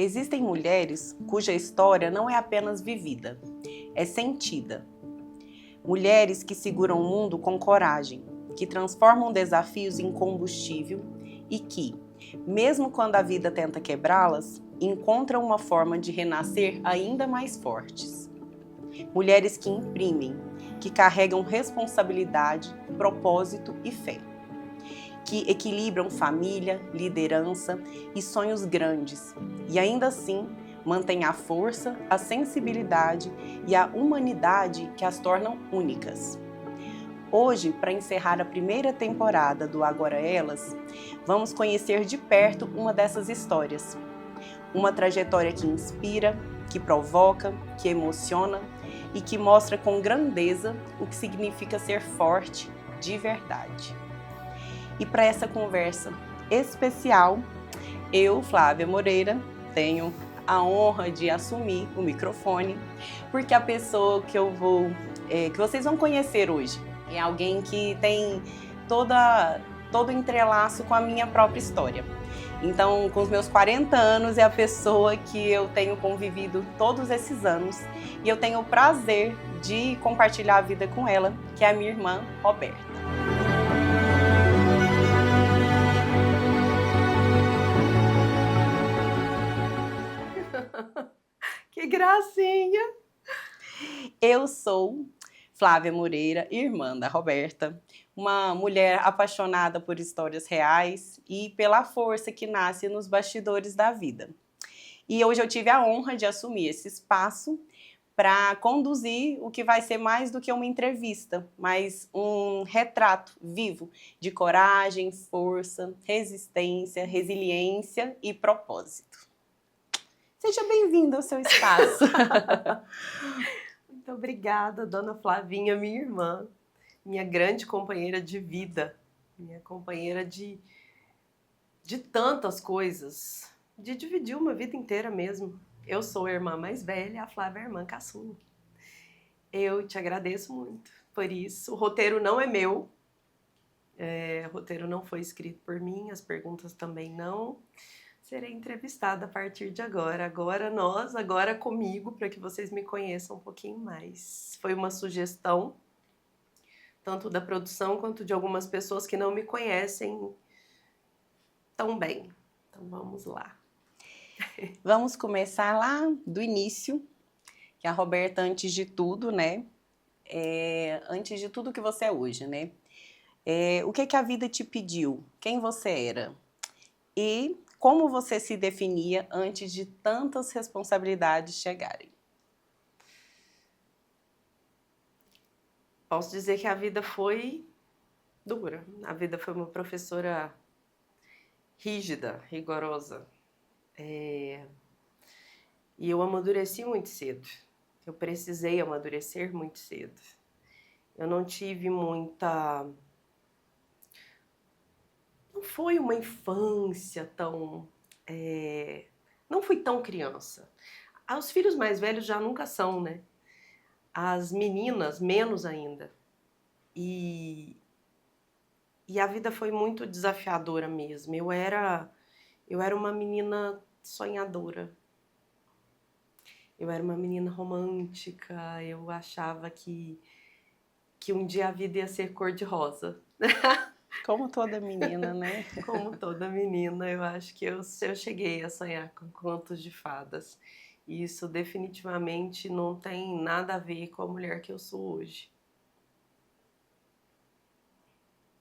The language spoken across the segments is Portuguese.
Existem mulheres cuja história não é apenas vivida, é sentida. Mulheres que seguram o mundo com coragem, que transformam desafios em combustível e que, mesmo quando a vida tenta quebrá-las, encontram uma forma de renascer ainda mais fortes. Mulheres que imprimem, que carregam responsabilidade, propósito e fé. Que equilibram família, liderança e sonhos grandes, e ainda assim mantêm a força, a sensibilidade e a humanidade que as tornam únicas. Hoje, para encerrar a primeira temporada do Agora Elas, vamos conhecer de perto uma dessas histórias. Uma trajetória que inspira, que provoca, que emociona e que mostra com grandeza o que significa ser forte de verdade. E para essa conversa especial, eu, Flávia Moreira, tenho a honra de assumir o microfone, porque a pessoa que que vocês vão conhecer hoje é alguém que tem todo o entrelaço com a minha própria história. Então, com os meus 40 anos, é a pessoa que eu tenho convivido todos esses anos e eu tenho o prazer de compartilhar a vida com ela, que é a minha irmã Roberta. Que gracinha! Eu sou Flávia Moreira, irmã da Roberta, uma mulher apaixonada por histórias reais e pela força que nasce nos bastidores da vida. E hoje eu tive a honra de assumir esse espaço para conduzir o que vai ser mais do que uma entrevista, mas um retrato vivo de coragem, força, resistência, resiliência e propósito. Seja bem-vinda ao seu espaço. Muito obrigada, dona Flavinha, minha irmã, minha grande companheira de vida, minha companheira de tantas coisas, de dividir uma vida inteira mesmo. Eu sou a irmã mais velha, a Flávia é a irmã caçula. Eu te agradeço muito por isso. O roteiro não é meu, o roteiro não foi escrito por mim, as perguntas também não. Serei entrevistada a partir de agora. Agora comigo, para que vocês me conheçam um pouquinho mais. Foi uma sugestão, tanto da produção quanto de algumas pessoas que não me conhecem tão bem. Então vamos lá. Vamos começar lá do início, que a Roberta, antes de tudo, né? Antes de tudo que você é hoje, né? O que a vida te pediu? Quem você era? E como você se definia antes de tantas responsabilidades chegarem? Posso dizer que a vida foi dura. A vida foi uma professora rígida, rigorosa. E eu amadureci muito cedo. Eu precisei amadurecer muito cedo. Eu não tive muita... Não foi uma infância tão... Não fui tão criança. Os filhos mais velhos já nunca são, né? As meninas, menos ainda. E a vida foi muito desafiadora mesmo. Eu era uma menina sonhadora. Eu era uma menina romântica. Eu achava que um dia a vida ia ser cor-de-rosa. Como toda menina, né? Como toda menina, eu acho que eu cheguei a sonhar com contos de fadas. E isso definitivamente não tem nada a ver com a mulher que eu sou hoje.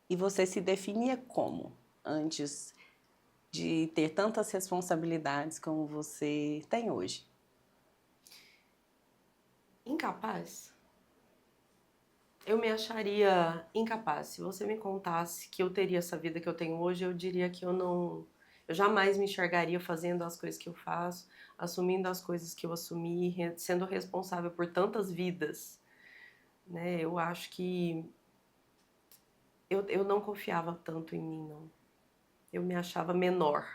E você se definia como antes de ter tantas responsabilidades como você tem hoje? Incapaz? Eu me acharia incapaz. Se você me contasse que eu teria essa vida que eu tenho hoje, eu diria que eu jamais me enxergaria fazendo as coisas que eu faço, assumindo as coisas que eu assumi, sendo responsável por tantas vidas, né? Eu acho que eu não confiava tanto em mim, não. Eu me achava menor.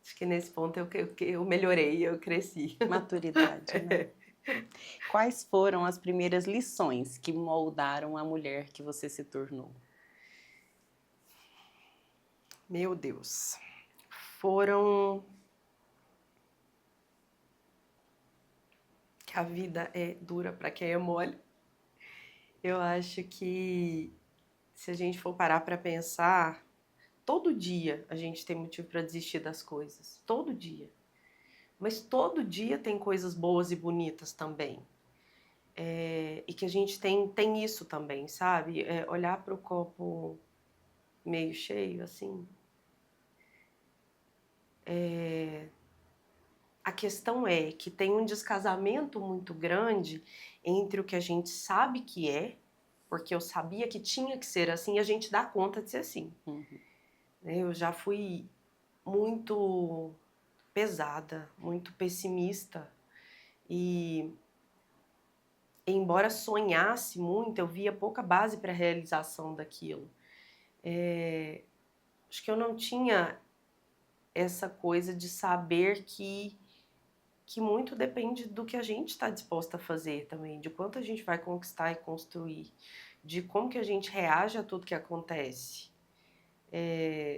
Acho que nesse ponto eu melhorei, eu cresci. Maturidade, né? Quais foram as primeiras lições que moldaram a mulher que você se tornou? Meu Deus. Foram que a vida é dura para quem é mole. Eu acho que se a gente for parar para pensar, todo dia a gente tem motivo para desistir das coisas, todo dia. Mas todo dia tem coisas boas e bonitas também. E que a gente tem isso também, sabe? Olhar para o copo meio cheio, assim. A questão é que tem um descasamento muito grande entre o que a gente sabe que é, porque eu sabia que tinha que ser assim, e a gente dá conta de ser assim. Eu já fui muito pesada, muito pessimista, e embora sonhasse muito, eu via pouca base para a realização daquilo. Acho que eu não tinha essa coisa de saber que muito depende do que a gente está disposta a fazer também, de quanto a gente vai conquistar e construir, de como que a gente reage a tudo que acontece.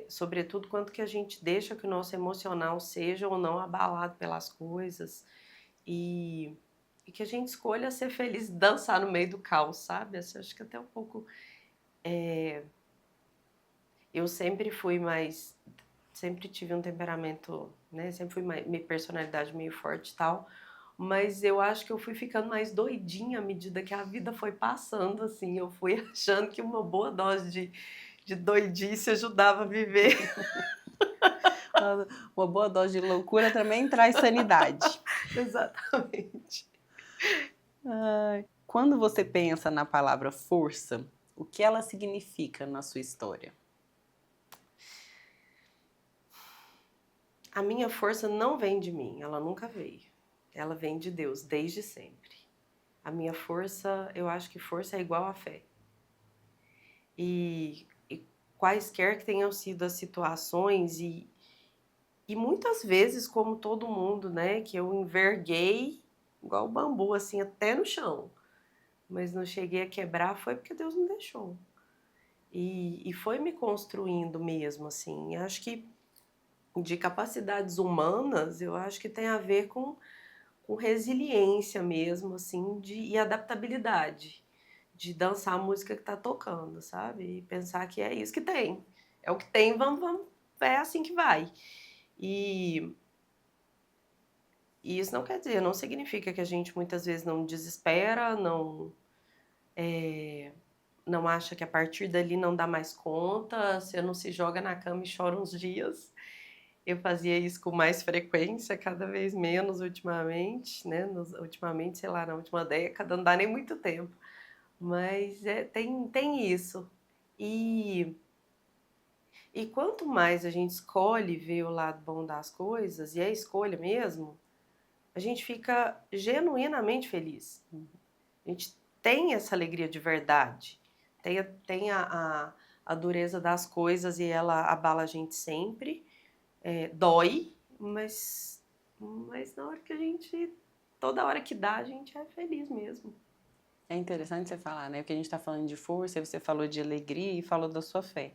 Sobretudo quanto que a gente deixa que o nosso emocional seja ou não abalado pelas coisas e que a gente escolha ser feliz, dançar no meio do caos, sabe? Assim, acho que até um pouco... Eu sempre fui mais... Sempre tive um temperamento, né? Sempre fui minha personalidade meio forte e tal, mas eu acho que eu fui ficando mais doidinha à medida que a vida foi passando, assim. Eu fui achando que uma boa dose de doidice ajudava a viver. Uma boa dose de loucura também traz sanidade. Exatamente. Quando você pensa na palavra força, o que ela significa na sua história? A minha força não vem de mim, ela nunca veio. Ela vem de Deus, desde sempre. A minha força, eu acho que força é igual a fé. E quaisquer que tenham sido as situações, e muitas vezes, como todo mundo, né, que eu enverguei igual bambu, assim, até no chão. Mas não cheguei a quebrar, foi porque Deus não deixou. E foi me construindo mesmo, assim. Eu acho que de capacidades humanas, eu acho que tem a ver com resiliência mesmo, assim, e adaptabilidade. De dançar a música que tá tocando, sabe? E pensar que é isso que tem. É o que tem, vamos, é assim que vai. E isso não quer dizer, não significa que a gente muitas vezes não desespera, não acha que a partir dali não dá mais conta, você não se joga na cama e chora uns dias. Eu fazia isso com mais frequência, cada vez menos ultimamente, né? Ultimamente, sei lá, na última década, não dá nem muito tempo. Mas tem isso. E quanto mais a gente escolhe ver o lado bom das coisas, e é escolha mesmo, a gente fica genuinamente feliz. A gente tem essa alegria de verdade. Tem a dureza das coisas e ela abala a gente sempre. Dói, mas na hora que a gente... Toda hora que dá, a gente é feliz mesmo. É interessante você falar, né? Porque a gente está falando de força, você falou de alegria e falou da sua fé.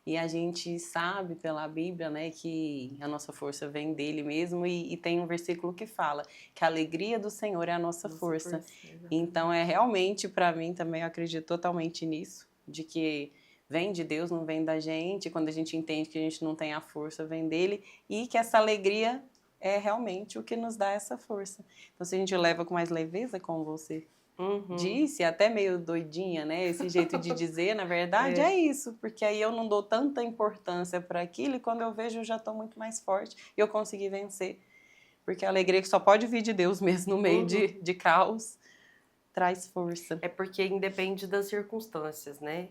E a gente sabe pela Bíblia, né, que a nossa força vem dele mesmo, e tem um versículo que fala que a alegria do Senhor é a nossa força. Então é realmente, para mim também, eu acredito totalmente nisso, de que vem de Deus, não vem da gente. Quando a gente entende que a gente não tem a força, vem dele, e que essa alegria é realmente o que nos dá essa força. Então se a gente leva com mais leveza, como você disse, até meio doidinha, né? Esse jeito de dizer, na verdade, é isso, porque aí eu não dou tanta importância para aquilo, e quando eu vejo eu já estou muito mais forte e eu consegui vencer. Porque a alegria que só pode vir de Deus mesmo no meio de caos traz força. É porque independe das circunstâncias, né?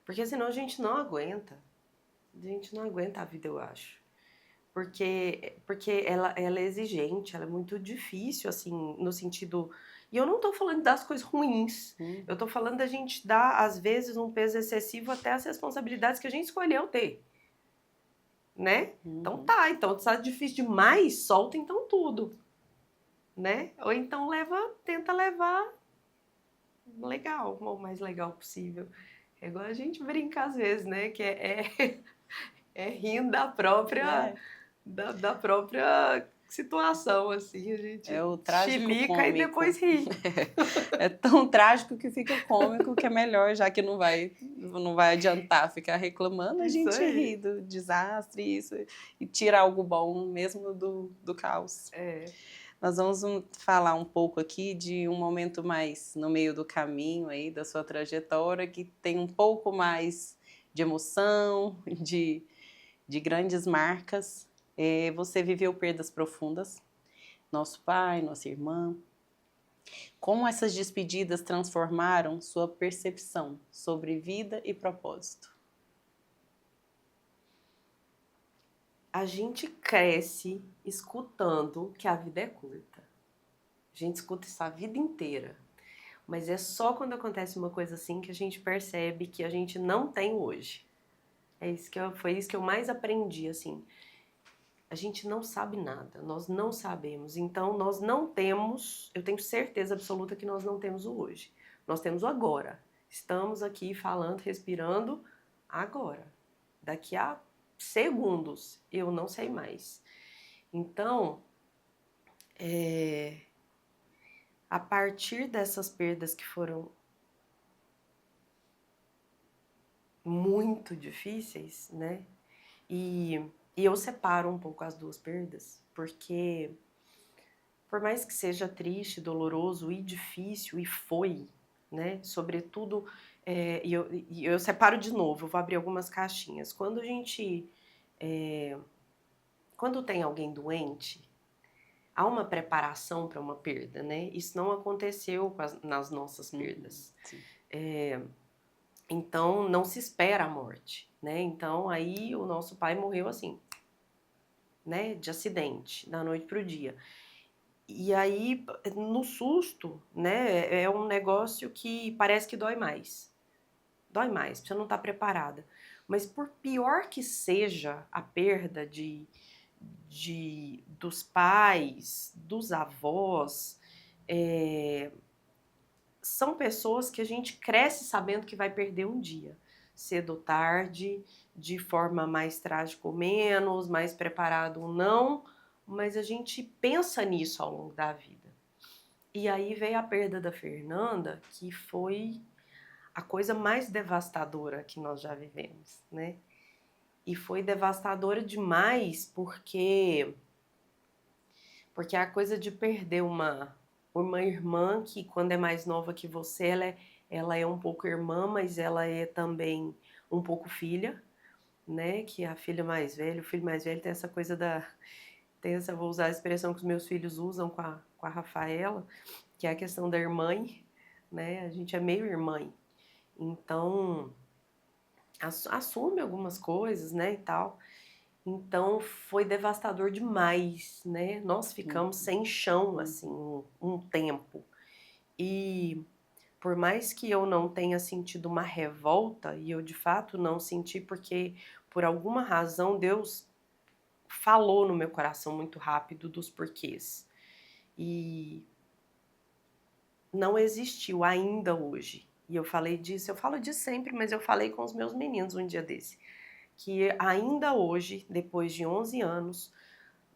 Porque senão a gente não aguenta. A gente não aguenta a vida, eu acho. Porque ela é exigente, ela é muito difícil, assim, no sentido... E eu não tô falando das coisas ruins. Eu tô falando da gente dar, às vezes, um peso excessivo até as responsabilidades que a gente escolheu ter. Né? Então tá, então tá difícil demais, solta então tudo. Né? Ou então tenta levar legal, o mais legal possível. É igual a gente brincar às vezes, né? Que é rindo da própria da própria situação, assim, a gente É o trágico chilica cômico. e depois ri. É tão trágico que fica cômico que é melhor, já que não vai adiantar ficar reclamando, a Isso gente aí. ri do desastre isso, e tira algo bom mesmo do caos. É. Nós vamos falar um pouco aqui de um momento mais no meio do caminho aí da sua trajetória, que tem um pouco mais de emoção, de grandes marcas. Você viveu perdas profundas, nosso pai, nossa irmã. Como essas despedidas transformaram sua percepção sobre vida e propósito? A gente cresce escutando que a vida é curta. A gente escuta isso a vida inteira. Mas é só quando acontece uma coisa assim que a gente percebe que a gente não tem hoje. Foi isso que eu mais aprendi, assim. A gente não sabe nada, nós não sabemos. Então, nós não temos, eu tenho certeza absoluta que nós não temos o hoje. Nós temos o agora. Estamos aqui falando, respirando agora. Daqui a segundos, eu não sei mais. Então, a partir dessas perdas que foram muito difíceis, né? E eu separo um pouco as duas perdas, porque por mais que seja triste, doloroso e difícil, e foi, né? Sobretudo, e eu separo de novo, eu vou abrir algumas caixinhas. Quando a gente. Quando tem alguém doente, há uma preparação para uma perda, né? Isso não aconteceu nas nossas perdas. Então, não se espera a morte, né? Então, aí o nosso pai morreu assim, né? De acidente, da noite pro dia. E aí, no susto, né? É um negócio que parece que dói mais. Dói mais, você não tá preparada. Mas por pior que seja a perda dos pais, dos avós, são pessoas que a gente cresce sabendo que vai perder um dia, cedo ou tarde, de forma mais trágica ou menos, mais preparado ou não, mas a gente pensa nisso ao longo da vida. E aí veio a perda da Fernanda, que foi a coisa mais devastadora que nós já vivemos, né? E foi devastadora demais porque a coisa de perder uma irmã que, quando é mais nova que você, ela é um pouco irmã, mas ela é também um pouco filha, né? Que é a filha mais velha, o filho mais velho tem essa coisa vou usar a expressão que os meus filhos usam com a Rafaela, que é a questão da irmã, né? A gente é meio irmã. Então, assume algumas coisas, né, e tal. Então foi devastador demais, né? Nós ficamos sem chão, assim, um tempo. E por mais que eu não tenha sentido uma revolta, e eu de fato não senti, porque por alguma razão Deus falou no meu coração muito rápido dos porquês. E não existiu ainda hoje. E eu falo disso sempre, mas eu falei com os meus meninos um dia desse. Que ainda hoje, depois de 11 anos,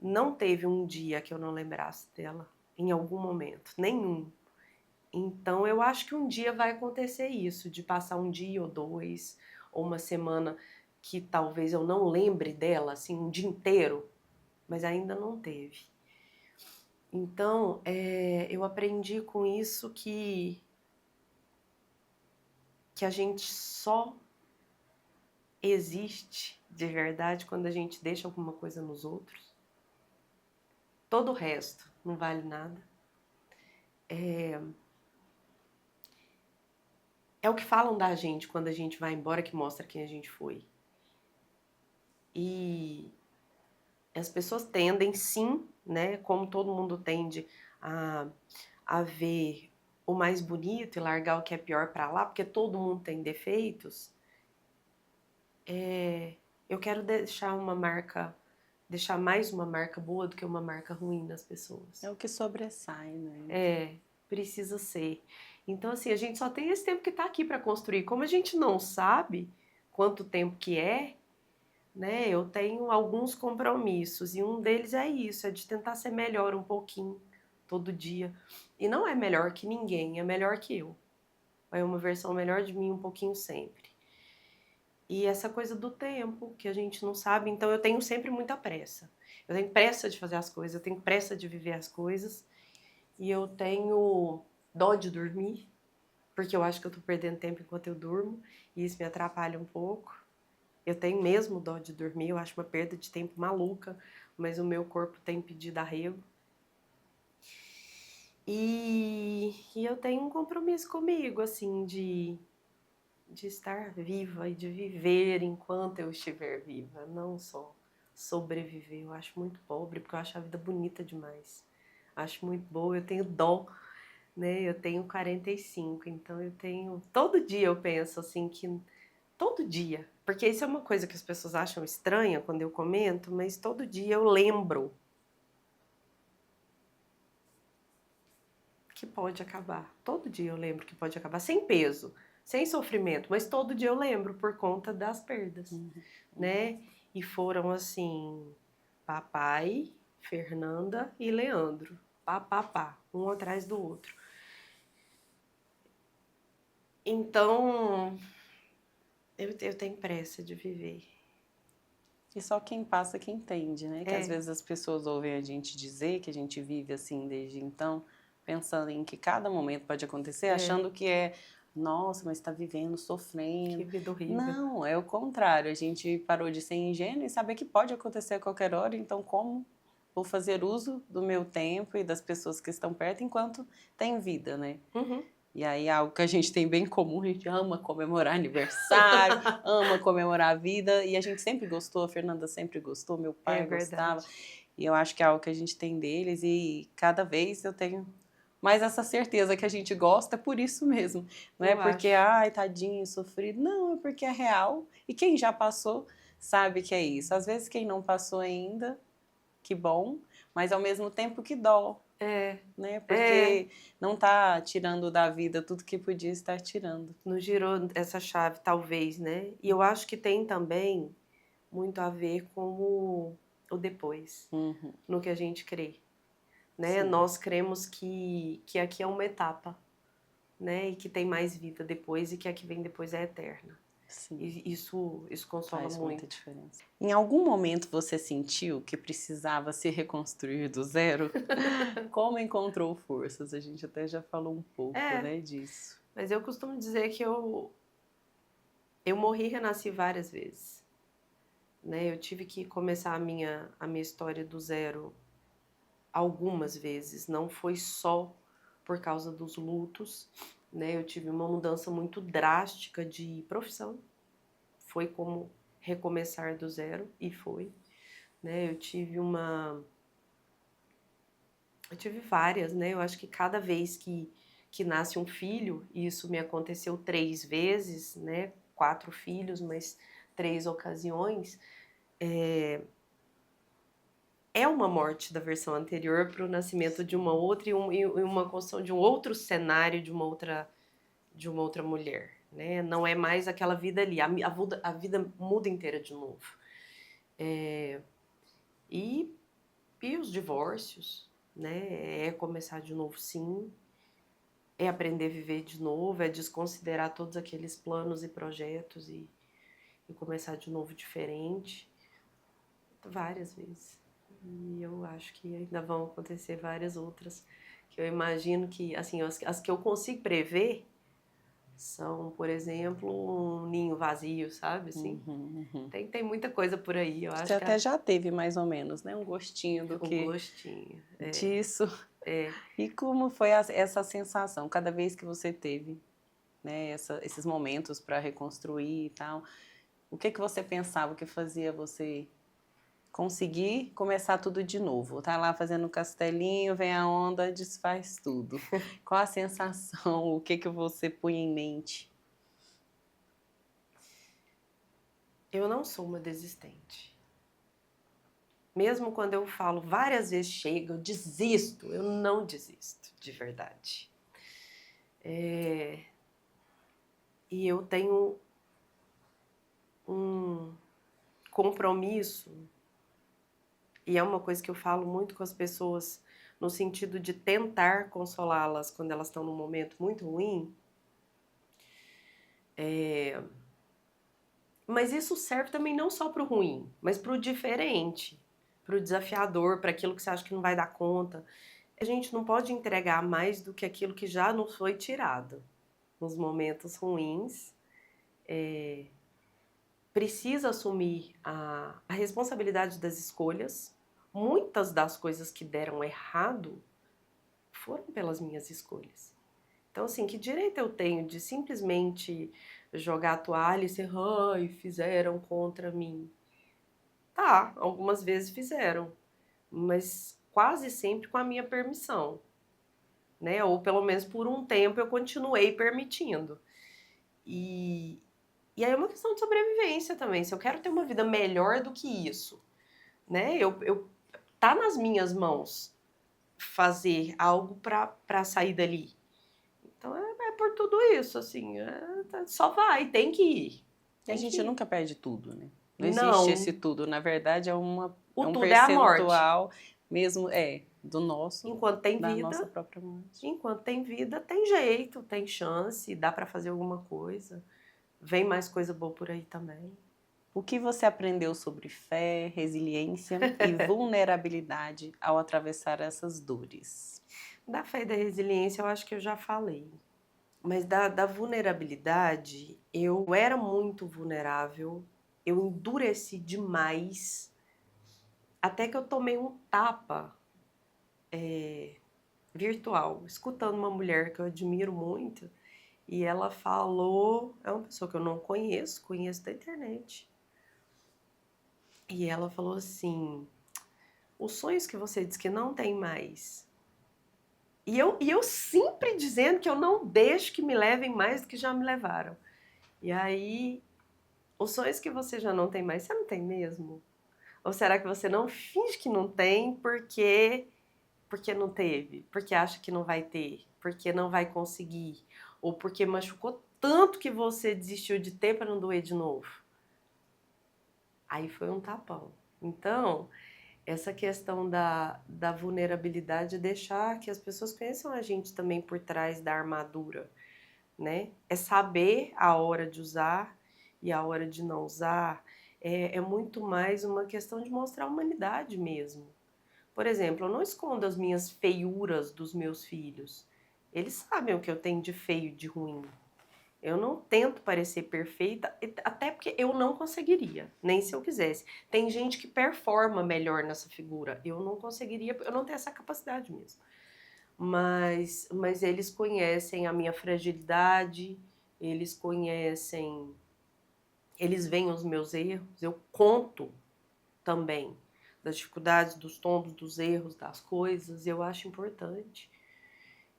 não teve um dia que eu não lembrasse dela, em algum momento, nenhum. Então eu acho que um dia vai acontecer isso, de passar um dia ou dois, ou uma semana que talvez eu não lembre dela, assim, um dia inteiro, mas ainda não teve. Então, eu aprendi com isso que a gente só existe de verdade quando a gente deixa alguma coisa nos outros. Todo o resto não vale nada. É o que falam da gente quando a gente vai embora que mostra quem a gente foi. E as pessoas tendem, sim, né, como todo mundo tende a ver o mais bonito e largar o que é pior pra lá, porque todo mundo tem defeitos. Eu quero deixar mais uma marca boa do que uma marca ruim nas pessoas. É o que sobressai, né? Precisa ser. Então, assim, a gente só tem esse tempo que tá aqui para construir. Como a gente não sabe quanto tempo que é, né? Eu tenho alguns compromissos e um deles é isso, é de tentar ser melhor um pouquinho todo dia. E não é melhor que ninguém, é melhor que eu. É uma versão melhor de mim um pouquinho sempre. E essa coisa do tempo, que a gente não sabe, então eu tenho sempre muita pressa. Eu tenho pressa de fazer as coisas, eu tenho pressa de viver as coisas. E eu tenho dó de dormir, porque eu acho que eu tô perdendo tempo enquanto eu durmo, e isso me atrapalha um pouco. Eu tenho mesmo dó de dormir, eu acho uma perda de tempo maluca, mas o meu corpo tem pedido arrego. E eu tenho um compromisso comigo, assim, de estar viva e de viver enquanto eu estiver viva, não só sobreviver. Eu acho muito pobre, porque eu acho a vida bonita demais. Acho muito boa, eu tenho dó, né? Eu tenho 45, então eu tenho. Todo dia eu penso assim que. Todo dia. Porque isso é uma coisa que as pessoas acham estranha quando eu comento, mas todo dia eu lembro que pode acabar. Todo dia eu lembro que pode acabar. Sem peso, sem sofrimento, mas todo dia eu lembro por conta das perdas, né? E foram assim: papai, Fernanda e Leandro. Pá, pá, pá, um atrás do outro. Então, eu tenho pressa de viver. E só quem passa que entende, né? Que às É, vezes as pessoas ouvem a gente dizer que a gente vive assim desde então, pensando em que cada momento pode acontecer, é, achando que é, nossa, mas está vivendo, que sofrendo. vida horrível. Não, é o contrário. A gente parou de ser ingênuo e saber que pode acontecer a qualquer hora, então como vou fazer uso do meu tempo e das pessoas que estão perto enquanto tem vida, né? Uhum. E aí é algo que a gente tem bem comum, a gente ama comemorar aniversário, ama comemorar a vida, e a gente sempre gostou, a Fernanda sempre gostou, meu É pai gostava, verdade. e eu acho que é algo que a gente tem deles, e cada vez eu tenho mais essa certeza que a gente gosta, é por isso mesmo. Não é Eu porque, acho. ai, tadinho, sofrido, não, é porque é real, e quem já passou sabe que é isso. Às vezes quem não passou ainda, que bom, mas ao mesmo tempo que dó, É, né? é. Porque não tá tirando da vida tudo que podia estar tirando. Não girou essa chave, talvez, né? E eu acho que tem também muito a ver com o depois, Uhum, no que a gente crê, né? sim, Nós cremos que aqui é uma etapa, né? E que tem mais vida depois e que a que vem depois é eterna. sim, E isso consola faz muita muito. diferença. Em algum momento você sentiu que precisava se reconstruir do zero? Como encontrou forças? A gente até já falou um pouco, É, né, disso. mas eu costumo dizer que eu morri e renasci várias vezes, né? Eu tive que começar a minha história do zero algumas vezes, não foi só por causa dos lutos, né? Eu tive uma mudança muito drástica de profissão, foi como recomeçar do zero e foi, né? Eu tive várias, né? Eu acho que cada vez que nasce um filho, e isso me aconteceu 3 vezes, né? 4 filhos, mas 3 ocasiões, é uma morte da versão anterior para o nascimento de uma outra e uma construção de um outro cenário de uma outra mulher, né? Não é mais aquela vida ali, a vida muda inteira de novo. E, e os divórcios, né? É começar de novo, sim. É aprender a viver de novo, é desconsiderar todos aqueles planos e projetos e começar de novo diferente. Várias vezes. E eu acho que ainda vão acontecer várias outras. Que eu imagino que, assim, as que eu consigo prever são, por exemplo, um ninho vazio, sabe? Assim, Uhum, uhum. tem muita coisa por aí. Eu Você acho que até já teve mais ou menos, né, um gostinho do o que gostinho. disso. É. E como foi essa sensação cada vez que você teve, né, esses momentos para reconstruir e tal? O que que você pensava que fazia você conseguir começar tudo de novo? Tá lá fazendo um castelinho, vem a onda, desfaz tudo. Qual a sensação? O que que você punha em mente? Eu não sou uma desistente. Mesmo quando eu falo várias vezes chega, eu desisto, eu não desisto, de verdade. E eu tenho um compromisso, e é uma coisa que eu falo muito com as pessoas, no sentido de tentar consolá-las quando elas estão num momento muito ruim, mas isso serve também não só para o ruim, mas para o diferente, para o desafiador, para aquilo que você acha que não vai dar conta. A gente não pode entregar mais do que aquilo que já nos foi tirado. Nos momentos ruins, precisa assumir a responsabilidade das escolhas. Muitas das coisas que deram errado foram pelas minhas escolhas. Então, assim, que direito eu tenho de simplesmente jogar a toalha e ser, ai, fizeram contra mim? Tá, algumas vezes fizeram, mas quase sempre com a minha permissão, né? Ou pelo menos por um tempo eu continuei permitindo. E aí é uma questão de sobrevivência também. Se eu quero ter uma vida melhor do que isso, né? Tá nas minhas mãos fazer algo para sair dali. Então é por tudo isso, assim, só vai, tem que ir. E a gente nunca perde tudo, né? Não Não. existe esse tudo. Na verdade, é um tudo é a morte. percentual mesmo, do nosso, Enquanto tem da vida, nossa própria morte. enquanto tem vida, tem jeito, tem chance, dá para fazer alguma coisa. Vem mais coisa boa por aí também. O que você aprendeu sobre fé, resiliência e vulnerabilidade ao atravessar essas dores? Da fé e da resiliência eu acho que eu já falei. Mas da vulnerabilidade, eu era muito vulnerável, eu endureci demais, até que eu tomei um tapa virtual, escutando uma mulher que eu admiro muito, e ela falou, é uma pessoa que eu não conheço, conheço da internet. E ela falou assim: os sonhos que você diz que não tem mais. E eu sempre dizendo que eu não deixo que me levem mais do que já me levaram. E aí, os sonhos que você já não tem mais, você não tem mesmo? Ou será que você não finge que não tem porque não teve? Porque acha que não vai ter? Porque não vai conseguir? Ou porque machucou tanto que você desistiu de ter para não doer de novo? Aí foi um tapão. Então, essa questão da vulnerabilidade é deixar que as pessoas conheçam a gente também por trás da armadura, né? É saber a hora de usar e a hora de não usar. É muito mais uma questão de mostrar a humanidade mesmo. Por exemplo, eu não escondo as minhas feiuras dos meus filhos. Eles sabem o que eu tenho de feio e de ruim. Eu não tento parecer perfeita, até porque eu não conseguiria, nem se eu quisesse. Tem gente que performa melhor nessa figura. Eu não conseguiria, eu não tenho essa capacidade mesmo. Mas eles conhecem a minha fragilidade, eles conhecem, eles veem os meus erros, eu conto também das dificuldades, dos tombos, dos erros, das coisas, eu acho importante.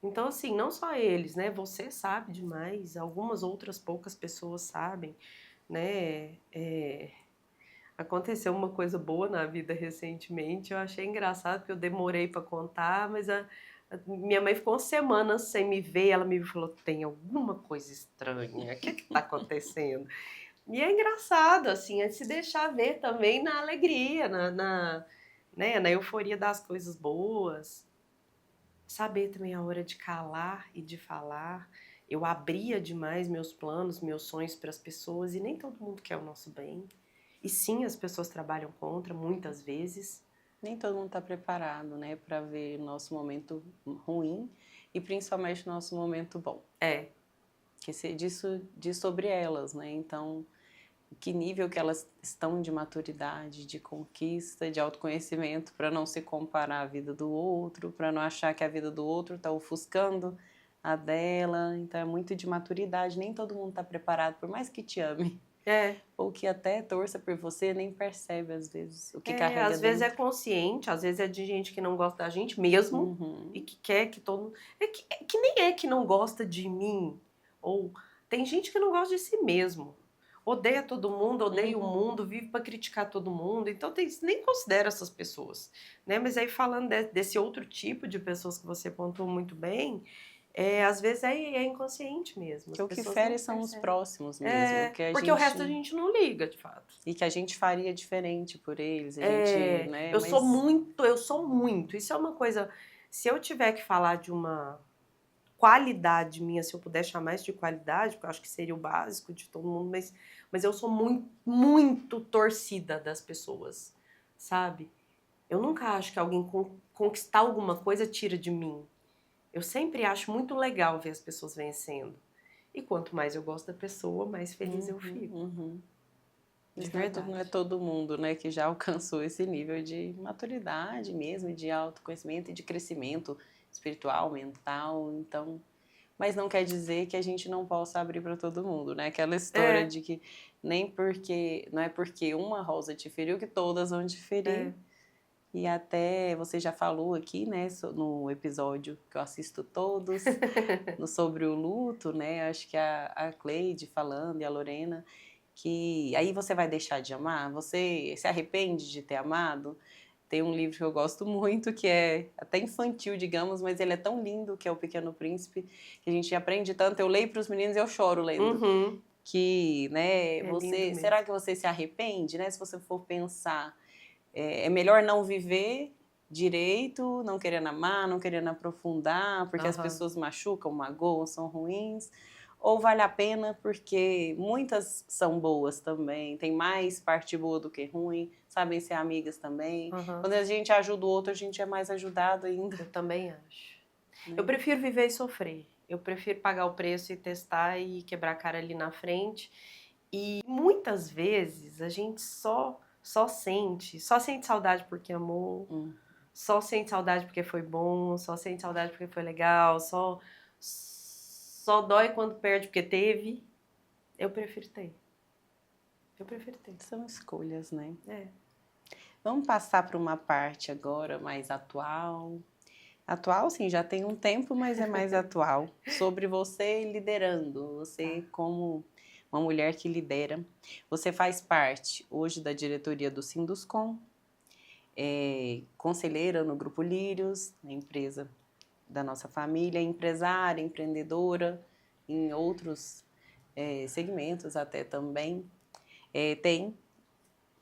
Então, assim, não só eles, né? Você sabe demais, algumas outras poucas pessoas sabem, né? Aconteceu uma coisa boa na vida recentemente, eu achei engraçado porque eu demorei para contar, mas minha mãe ficou uma semana sem me ver, ela me falou, tem alguma coisa estranha, o que tá acontecendo? E é engraçado, assim, é se deixar ver também na alegria, né, na euforia das coisas boas. Saber também a hora de calar e de falar. Eu abria demais meus planos, meus sonhos para as pessoas e nem todo mundo quer o nosso bem. E sim, as pessoas trabalham contra, muitas vezes. Nem todo mundo está preparado, né, para ver o nosso momento ruim e principalmente o nosso momento bom. Que diz sobre elas, né? Então, que nível que elas estão de maturidade, de conquista, de autoconhecimento, para não se comparar à vida do outro, para não achar que a vida do outro está ofuscando a dela. Então, é muito de maturidade. Nem todo mundo está preparado, por mais que te ame. Ou que até torça por você, nem percebe às vezes o que carrega às vezes é dentro. consciente, às vezes é de gente que não gosta da gente mesmo e que quer que todo mundo... que nem é que não gosta de mim. Ou tem gente que não gosta de si mesmo. Odeia todo mundo, odeia o mundo, vive para criticar todo mundo. Então nem considera essas pessoas, né? Mas aí falando desse outro tipo de pessoas que você pontuou muito bem, Às vezes é inconsciente mesmo. Que o que fere são os próximos mesmo. Que porque o resto a gente não liga, de fato. E que a gente faria diferente por eles. A gente, né? Eu sou muito. Isso é uma coisa. Se eu tiver que falar de uma qualidade minha, se eu puder chamar isso de qualidade, porque eu acho que seria o básico de todo mundo, mas eu sou muito torcida das pessoas, sabe? Eu nunca acho que alguém conquistar alguma coisa tira de mim. Eu sempre acho muito legal ver as pessoas vencendo. E quanto mais eu gosto da pessoa, mais feliz eu fico. De verdade. Não é todo mundo, né, que já alcançou esse nível de maturidade mesmo, de autoconhecimento e de crescimento espiritual, mental, então... Mas não quer dizer que a gente não possa abrir para todo mundo, né? Aquela história de que não é porque uma rosa te feriu que todas vão te ferir. E até você já falou aqui, né, no episódio que eu assisto todos, sobre o luto, né? Acho que a Cleide falando e a Lorena, que aí você vai deixar de amar? Você se arrepende de ter amado? Tem um livro que eu gosto muito, que é até infantil, digamos, mas ele é tão lindo, que é O Pequeno Príncipe, que a gente aprende tanto. Eu leio para os meninos e eu choro lendo. Que, né, será que você se arrepende, né? Se você for pensar, é melhor não viver direito, não querendo amar, não querendo aprofundar, porque as pessoas machucam, magoam, são ruins. Ou vale a pena porque muitas são boas também, tem mais parte boa do que ruim, sabem ser amigas também. Quando a gente ajuda o outro, a gente é mais ajudado ainda. Eu também acho. Eu prefiro viver e sofrer. Eu prefiro pagar o preço e testar e quebrar a cara ali na frente. E muitas vezes a gente só sente saudade porque amou, só sente saudade porque foi bom, só sente saudade porque foi legal, só dói quando perde porque teve. Eu prefiro ter. São escolhas, né? Vamos passar para uma parte agora mais atual. Atual, sim, já tem um tempo, mas é mais atual. Sobre você liderando, você como uma mulher que lidera. Você faz parte hoje da diretoria do Sinduscom, conselheira no Grupo Lírios, a empresa da nossa família, empresária, empreendedora, em outros segmentos até também. Tem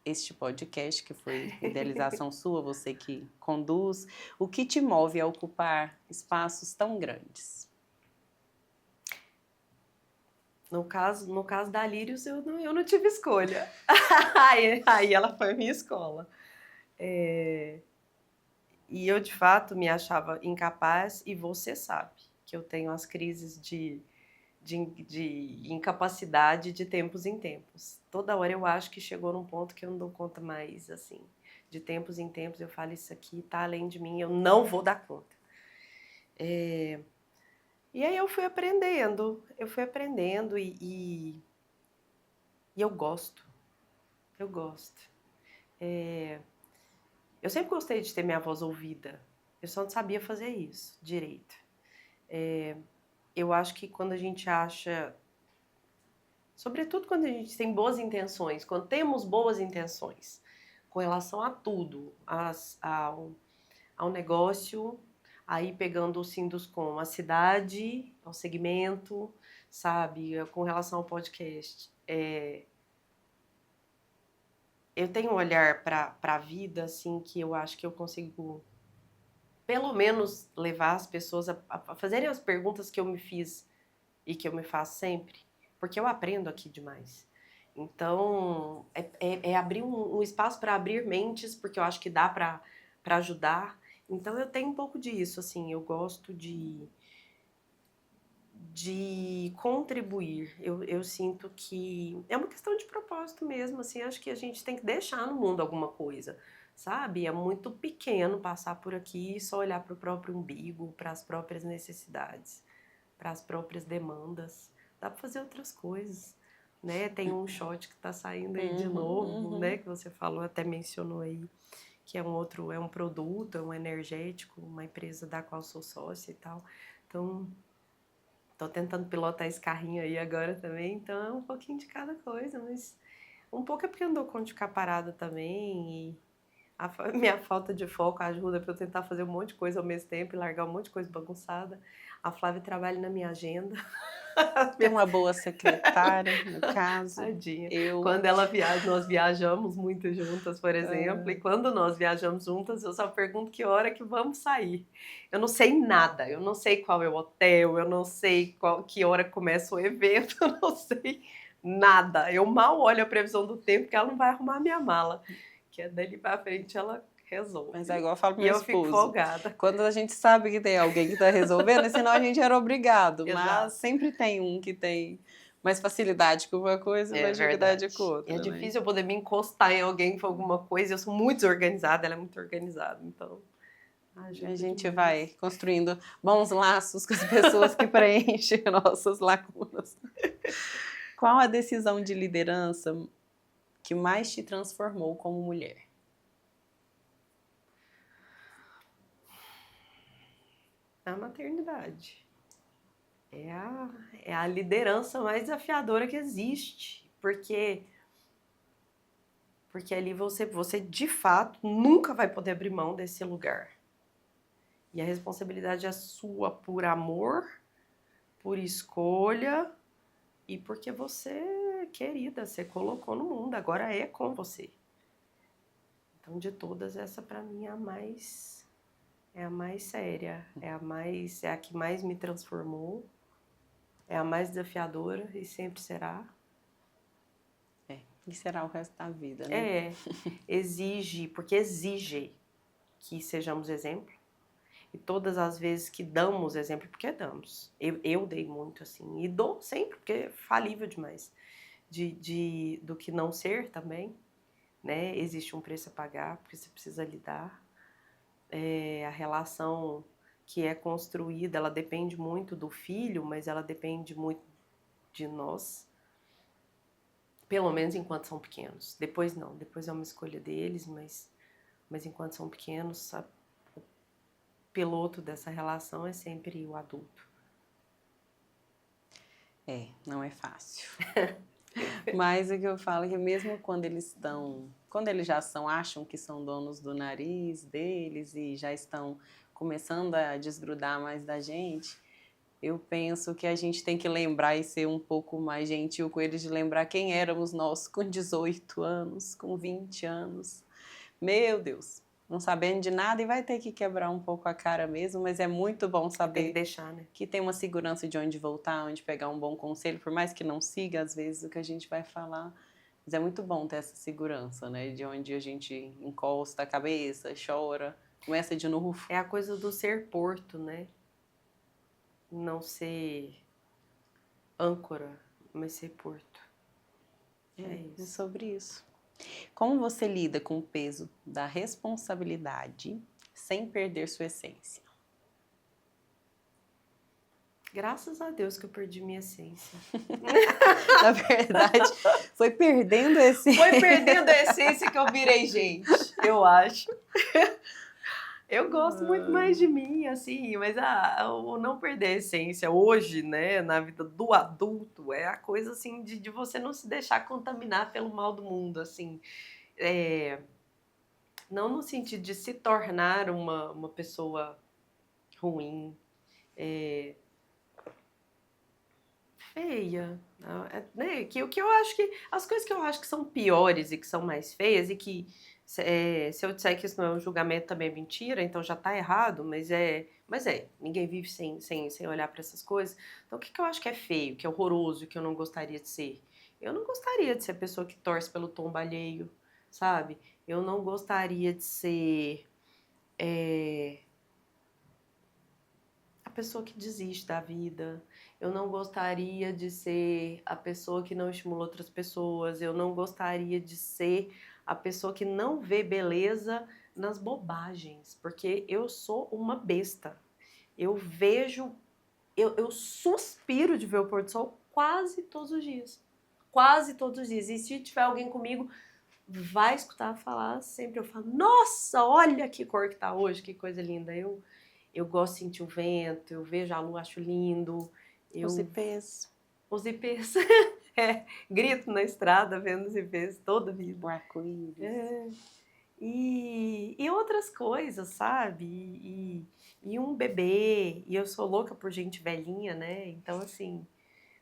este podcast que foi idealização sua, você que conduz. O que te move a ocupar espaços tão grandes? No caso da Lírios, eu não tive escolha. Aí ela foi minha escola. E eu, de fato, me achava incapaz, e você sabe que eu tenho as crises de incapacidade de tempos em tempos. Toda hora eu acho que chegou num ponto que eu não dou conta mais, assim. De tempos em tempos eu falo, isso aqui tá além de mim, eu não vou dar conta. E aí eu fui aprendendo e eu gosto. Eu sempre gostei de ter minha voz ouvida, eu só não sabia fazer isso direito. Eu acho que quando a gente acha, sobretudo quando a gente tem boas intenções, quando temos boas intenções com relação a tudo, ao negócio, aí pegando o Sinduscom, a cidade, ao segmento, sabe, com relação ao podcast. Eu tenho um olhar para a vida, assim, que eu acho que eu consigo, pelo menos, levar as pessoas a fazerem as perguntas que eu me fiz e que eu me faço sempre, porque eu aprendo aqui demais. Então, é abrir um espaço para abrir mentes, porque eu acho que dá para ajudar. Então, eu tenho um pouco disso, assim, eu gosto de contribuir. Eu sinto que é uma questão de propósito mesmo, assim, acho que a gente tem que deixar no mundo alguma coisa, sabe? É muito pequeno passar por aqui e só olhar para o próprio umbigo, para as próprias necessidades, para as próprias demandas. Dá para fazer outras coisas, né? Tem um shot que está saindo aí de novo, né? Que você falou, até mencionou aí, que é um produto, é um energético, uma empresa da qual sou sócia e tal. Então, tô tentando pilotar esse carrinho aí agora também, então é um pouquinho de cada coisa, mas um pouco é porque eu não dou conta de ficar parada também, Minha falta de foco ajuda para eu tentar fazer um monte de coisa ao mesmo tempo e largar um monte de coisa bagunçada. A Flávia trabalha na minha agenda. Tem uma boa secretária, no caso. Tadinha. Eu. Quando ela viaja, nós viajamos muito juntas, por exemplo, e quando nós viajamos juntas, eu só pergunto que hora que vamos sair. Eu não sei nada, eu não sei qual é o hotel, eu não sei que hora começa o evento, eu não sei nada. Eu mal olho a previsão do tempo, que ela não vai arrumar a minha mala. Que é dali pra frente ela resolve. Mas é igual eu falo pro E meu eu fico esposo. folgada. Quando a gente sabe que tem alguém que tá resolvendo, senão a gente era obrigado. Mas Exato. sempre tem um que tem mais facilidade com uma coisa e mais dificuldade com outra. É né? difícil eu poder me encostar em alguém com alguma coisa. Eu sou muito desorganizada, ela é muito organizada, então. A gente vai construindo bons laços com as pessoas que preenchem nossas lacunas. Qual a decisão de liderança que mais te transformou como mulher? A maternidade. É a liderança mais desafiadora que existe. Porque ali você de fato nunca vai poder abrir mão desse lugar. E a responsabilidade é sua por amor, por escolha e porque você, querida, você colocou no mundo, agora é com você. Então, de todas, essa pra mim é a mais séria, é a que mais me transformou, é a mais desafiadora e sempre será. E será o resto da vida, né? Porque exige que sejamos exemplo. E todas as vezes que damos exemplo, porque damos. Eu dei muito, assim, e dou sempre, porque é falível demais. Do que não ser também, né? Existe um preço a pagar, porque você precisa lidar. A relação que é construída, ela depende muito do filho, mas ela depende muito de nós. Pelo menos enquanto são pequenos. Depois não, depois é uma escolha deles, mas enquanto são pequenos, o piloto dessa relação é sempre o adulto. Não é fácil. Mas o que eu falo é que mesmo quando eles já acham que são donos do nariz deles e já estão começando a desgrudar mais da gente, eu penso que a gente tem que lembrar e ser um pouco mais gentil com eles, de lembrar quem éramos nós com 18 anos, com 20 anos. Meu Deus, não sabendo de nada e vai ter que quebrar um pouco a cara mesmo, mas é muito bom saber Tem que deixar, né? que tem uma segurança de onde voltar, onde pegar um bom conselho, por mais que não siga às vezes o que a gente vai falar. Mas é muito bom ter essa segurança, né? De onde a gente encosta a cabeça, chora, começa de novo. É a coisa do ser porto, né? Não ser âncora, mas ser porto. É sobre isso. Como você lida com o peso da responsabilidade sem perder sua essência? Graças a Deus que eu perdi minha essência. Na verdade, foi perdendo Foi perdendo a essência que eu virei gente, eu acho. Eu gosto muito mais de mim, assim, mas o não perder a essência hoje, né, na vida do adulto, é a coisa, assim, de você não se deixar contaminar pelo mal do mundo, assim. Não no sentido de se tornar uma pessoa ruim, feia, né? Que o que eu acho que as coisas que eu acho que são piores e que são mais feias e que se eu disser que isso não é um julgamento também é mentira, então já tá errado, mas ninguém vive sem olhar para essas coisas. Então o que eu acho que é feio, que é horroroso, que eu não gostaria de ser? Eu não gostaria de ser a pessoa que torce pelo tombo alheio, sabe? Eu não gostaria de ser a pessoa que desiste da vida. Eu não gostaria de ser a pessoa que não estimula outras pessoas. Eu não gostaria de ser a pessoa que não vê beleza nas bobagens, porque eu sou uma besta. Eu suspiro de ver o pôr do sol quase todos os dias. Quase todos os dias. E se tiver alguém comigo, vai escutar falar sempre. Eu falo, nossa, olha que cor que tá hoje, que coisa linda. Eu gosto de sentir o vento, eu vejo a lua, acho lindo. Os ipês. Os ipês. Grito na estrada vendo os ipês toda a vida. O arco-íris. E outras coisas, sabe? E um bebê, e eu sou louca por gente velhinha, né? Então, assim,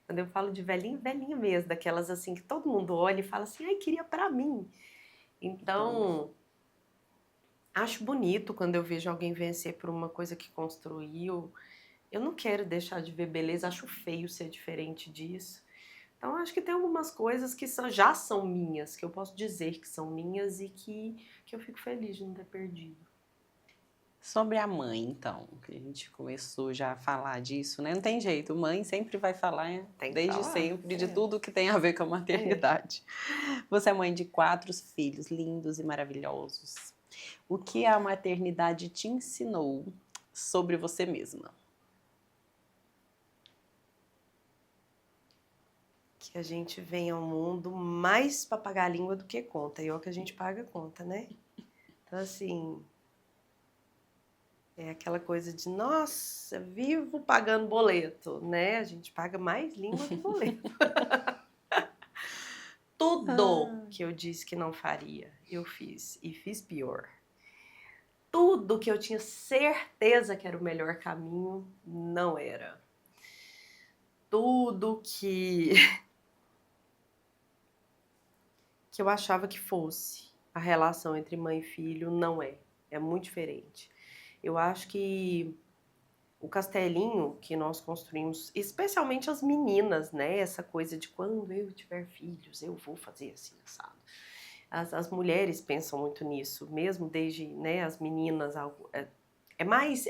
quando eu falo de velhinha, velhinha mesmo, daquelas assim que todo mundo olha e fala assim, ai, queria pra mim. Então, acho bonito quando eu vejo alguém vencer por uma coisa que construiu. Eu não quero deixar de ver beleza, acho feio ser diferente disso. Então, acho que tem algumas coisas que já são minhas, que eu posso dizer que são minhas e que eu fico feliz de não ter perdido. Sobre a mãe, então, que a gente começou já a falar disso, né? Não tem jeito, mãe sempre vai falar, Tem que desde falar. sempre, de tudo que tem a ver com a maternidade. Você é mãe de 4 filhos lindos e maravilhosos. O que a maternidade te ensinou sobre você mesma? Que a gente vem ao mundo mais pra pagar a língua do que conta. E é o que a gente paga conta, né? Então, assim, é aquela coisa de, nossa, vivo pagando boleto, né? A gente paga mais língua que boleto. Tudo que eu disse que não faria, eu fiz. E fiz pior. Tudo que eu tinha certeza que era o melhor caminho, não era. Tudo que eu achava que fosse a relação entre mãe e filho, não é. É muito diferente. Eu acho que o castelinho que nós construímos, especialmente as meninas, né? Essa coisa de quando eu tiver filhos, eu vou fazer assim, assado. As mulheres pensam muito nisso, mesmo desde, né, as meninas, é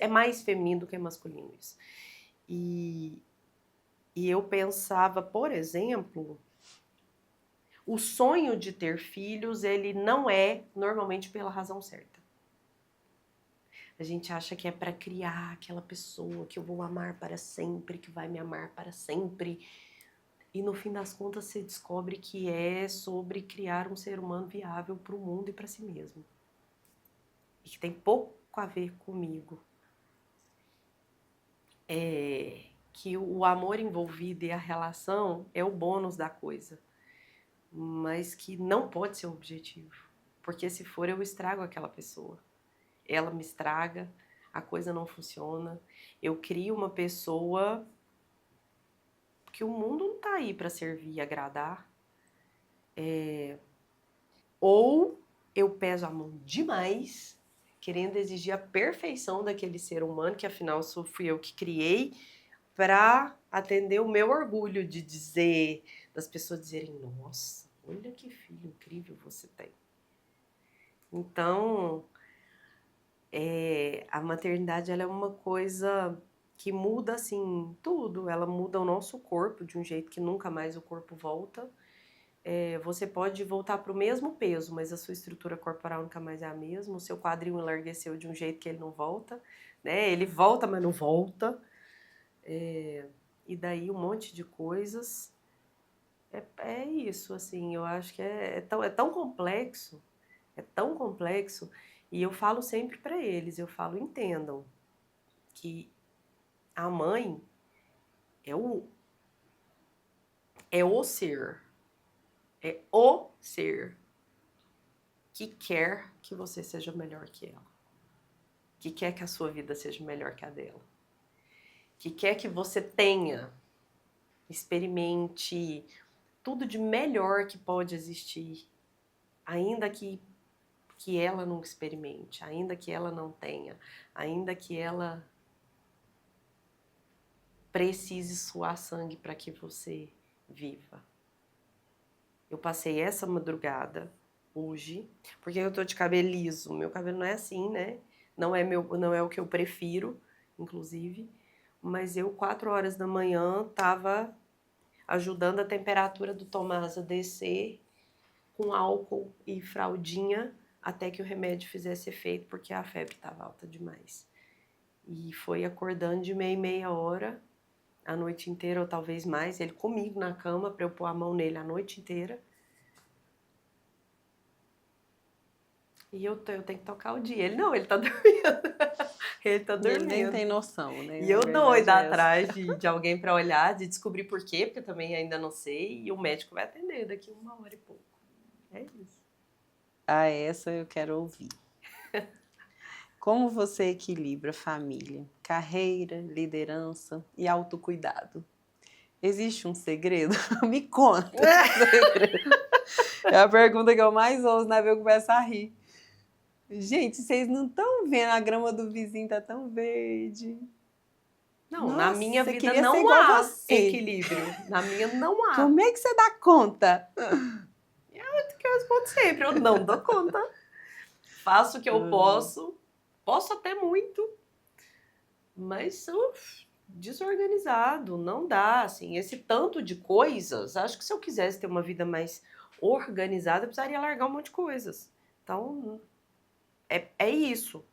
mais feminino do que masculino isso. E eu pensava, por exemplo, o sonho de ter filhos, ele não é normalmente pela razão certa. A gente acha que é para criar aquela pessoa que eu vou amar para sempre, que vai me amar para sempre. E no fim das contas você descobre que é sobre criar um ser humano viável para o mundo e para si mesmo. E que tem pouco a ver comigo. Que o amor envolvido e a relação é o bônus da coisa. Mas que não pode ser o objetivo. Porque se for, eu estrago aquela pessoa. Ela me estraga, a coisa não funciona. Eu crio uma pessoa que o mundo não tá aí para servir e agradar. Ou eu peso a mão demais, querendo exigir a perfeição daquele ser humano, que afinal fui eu que criei, para atender o meu orgulho de dizer, das pessoas dizerem, nossa, olha que filho incrível você tem. Então, a maternidade ela é uma coisa que muda assim tudo. Ela muda o nosso corpo de um jeito que nunca mais o corpo volta. Você pode voltar para o mesmo peso, mas a sua estrutura corporal nunca mais é a mesma. O seu quadril enlargueceu de um jeito que ele não volta, né? Ele volta, mas não volta. E daí um monte de coisas. É isso, assim. Eu acho que é tão complexo. E eu falo sempre para eles, eu falo, entendam que a mãe é o ser, é o ser que quer que você seja melhor que ela, que quer que a sua vida seja melhor que a dela, que quer que você tenha, experimente tudo de melhor que pode existir, ainda que ela não experimente, ainda que ela não tenha, ainda que ela precise suar sangue para que você viva. Eu passei essa madrugada hoje, porque eu tô de cabelo liso. Meu cabelo não é assim, né? Não é o que eu prefiro, inclusive. Mas eu, 4 horas da manhã, tava ajudando a temperatura do Tomás a descer com álcool e fraldinha até que o remédio fizesse efeito, porque a febre estava alta demais. E foi acordando de meia hora, a noite inteira ou talvez mais, ele comigo na cama para eu pôr a mão nele a noite inteira. E eu tenho que tocar o dia. Ele não, ele tá dormindo. Ele tá dormindo. Ele nem tem noção, né? E eu doida atrás de alguém para olhar, de descobrir por quê, porque eu também ainda não sei. E o médico vai atender daqui 1 hora e pouco. É isso. Ah, essa eu quero ouvir. Como você equilibra família, carreira, liderança e autocuidado? Existe um segredo? Me conta o segredo. É a pergunta que eu mais ouço, né? Eu começo a rir. Gente, vocês não estão vendo, a grama do vizinho tá tão verde. Não, na minha Nossa, eu vida queria ser não igual há você. equilíbrio. Na minha não há. Como é que você dá conta? Que eu respondo sempre, eu não dou conta. Faço o que eu posso até muito, mas sou desorganizado, não dá, assim, esse tanto de coisas, acho que se eu quisesse ter uma vida mais organizada, eu precisaria largar um monte de coisas. Então, é isso.